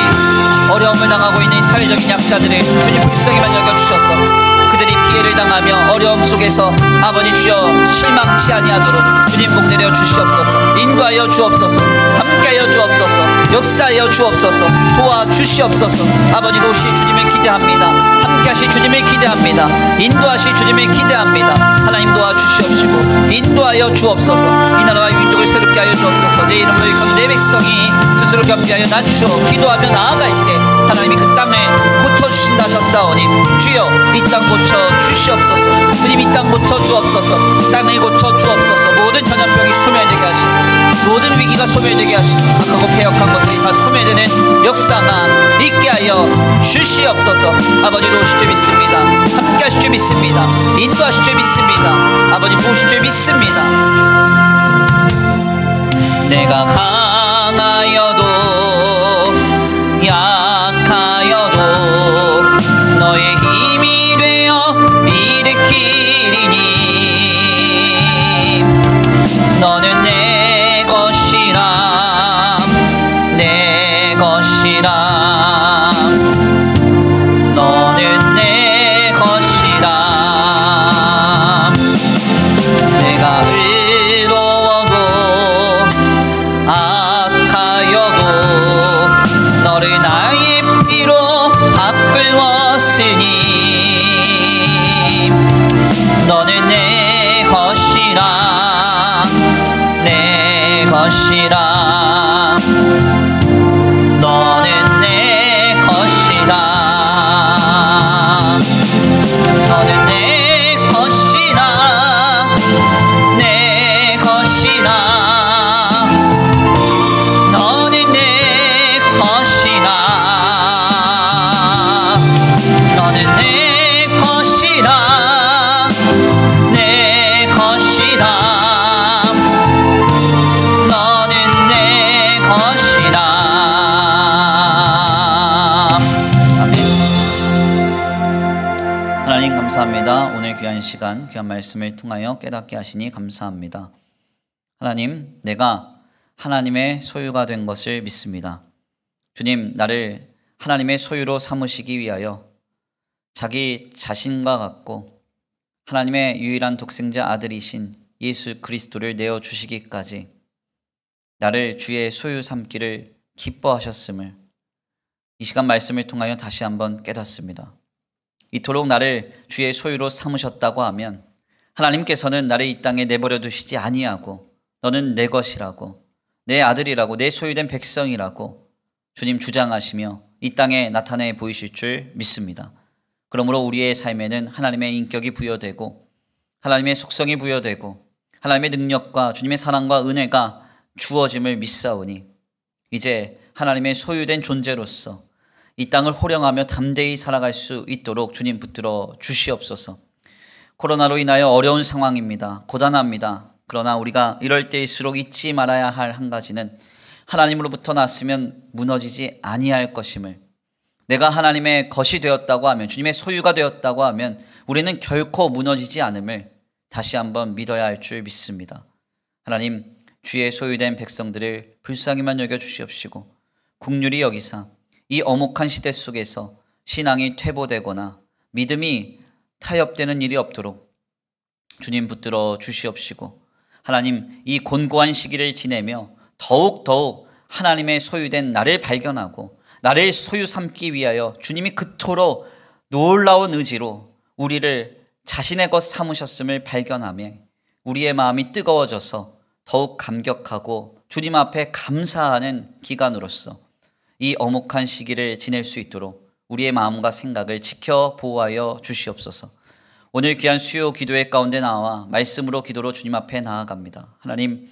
[SPEAKER 2] 어려움을 당하고 있는 사회적인 약자들을 주님 불쌍히만 여겨주셔서 그들이 피해를 당하며 어려움 속에서 아버지 주여 실망치 아니하도록 주님 복 내려 주시옵소서. 인도하여 주옵소서. 함께하여 주옵소서. 역사하여 주옵소서. 도와주시옵소서. 아버지 도우시 주님을 기대합니다. 함께하시 주님을 기대합니다. 인도하시 주님을 기대합니다. 하나님 도와주시옵시고 인도하여 주옵소서. 이 나라와 민족을 새롭게 하여 주옵소서. 내 이름으로 일컫는 내 백성이 스스로 겸비하여 낮추어 기도하며 나아갈 때 하나님이 그 땅을 고쳐주신다 하셨사오니 주여 이 땅 고쳐주시옵소서. 주님 이 땅 고쳐주옵소서. 땅을 고쳐주옵소서. 모든 전염병이 소멸되게 하시고 모든 위기가 소멸되게 하시고 악하고 폐역한 것들이 다 소멸되는 역사가 있게 하여 주시옵소서. 아버지 도우실 줄 믿습니다. 함께 하실 줄 믿습니다. 인도하실 줄 믿습니다. 아버지 도우실 줄 믿습니다. 내가 강하여도 약하여도 너의 힘이 되어 일으키리니 너는 내 것이라 내 것이라 너는 내 것이라 내가 의로워도 악하여도 너를 나의 피로 바꾸었으니 너는 내 것이라 내 것이라 너는 내 것이라 너는 내 것이라 내 것이라 너는 내 것이라 너는 내 것이라 내 것이라 너는 내 것이라. 아멘. 하나님 감사합니다. 오늘 귀한 시간 귀한 말씀을 통하여 깨닫게 하시니 감사합니다. 하나님, 내가 하나님의 소유가 된 것을 믿습니다. 주님, 나를 하나님의 소유로 삼으시기 위하여 자기 자신과 같고 하나님의 유일한 독생자 아들이신 예수 그리스도를 내어주시기까지 나를 주의 소유 삼기를 기뻐하셨음을 이 시간 말씀을 통하여 다시 한번 깨닫습니다. 이토록 나를 주의 소유로 삼으셨다고 하면 하나님께서는 나를 이 땅에 내버려 두시지 아니하고 너는 내 것이라고 내 아들이라고 내 소유된 백성이라고 주님 주장하시며 이 땅에 나타내 보이실 줄 믿습니다. 그러므로 우리의 삶에는 하나님의 인격이 부여되고 하나님의 속성이 부여되고 하나님의 능력과 주님의 사랑과 은혜가 주어짐을 믿사오니 이제 하나님의 소유된 존재로서 이 땅을 호령하며 담대히 살아갈 수 있도록 주님 붙들어 주시옵소서. 코로나로 인하여 어려운 상황입니다. 고단합니다. 그러나 우리가 이럴 때일수록 잊지 말아야 할 한 가지는 하나님으로부터 났으면 무너지지 아니할 것임을, 내가 하나님의 것이 되었다고 하면, 주님의 소유가 되었다고 하면 우리는 결코 무너지지 않음을 다시 한번 믿어야 할 줄 믿습니다. 하나님, 주의 소유된 백성들을 불쌍히만 여겨주시옵시고 국률이 여기사 이 엄혹한 시대 속에서 신앙이 퇴보되거나 믿음이 타협되는 일이 없도록 주님 붙들어 주시옵시고, 하나님, 이 곤고한 시기를 지내며 더욱 하나님의 소유된 나를 발견하고 나를 소유 삼기 위하여 주님이 그토록 놀라운 의지로 우리를 자신의 것 삼으셨음을 발견하며 우리의 마음이 뜨거워져서 더욱 감격하고 주님 앞에 감사하는 기간으로서 이 엄혹한 시기를 지낼 수 있도록 우리의 마음과 생각을 지켜 보호하여 주시옵소서. 오늘 귀한 수요 기도회 가운데 나와 말씀으로 기도로 주님 앞에 나아갑니다. 하나님,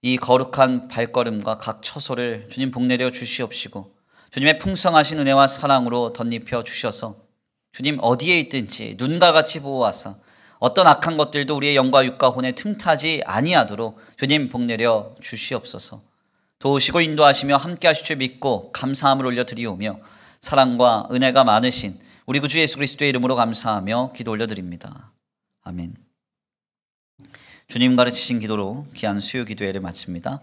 [SPEAKER 2] 이 거룩한 발걸음과 각 처소를 주님 복내려 주시옵시고 주님의 풍성하신 은혜와 사랑으로 덧입혀 주셔서 주님 어디에 있든지 눈과 같이 보호하사 어떤 악한 것들도 우리의 영과 육과 혼에 틈타지 아니하도록 주님 복내려 주시옵소서. 도우시고 인도하시며 함께 하실 줄 믿고 감사함을 올려드리오며 사랑과 은혜가 많으신 우리 구주 예수 그리스도의 이름으로 감사하며 기도 올려드립니다. 아멘. 주님 가르치신 기도로 귀한 수요 기도회를 마칩니다.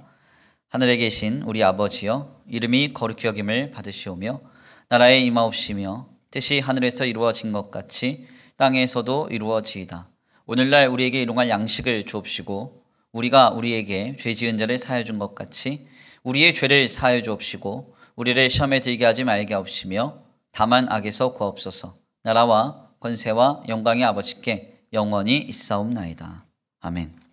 [SPEAKER 2] 하늘에 계신 우리 아버지여, 이름이 거룩히 여김을 받으시오며 나라에 임하옵시며 뜻이 하늘에서 이루어진 것 같이 땅에서도 이루어지이다. 오늘날 우리에게 일용할 양식을 주옵시고 우리가 우리에게 죄 지은 자를 사하여 준 것 같이 우리의 죄를 사하여 주옵시고 우리를 시험에 들게 하지 말게 하옵시며 다만 악에서 구하옵소서. 나라와 권세와 영광의 아버지께 영원히 있사옵나이다. 아멘.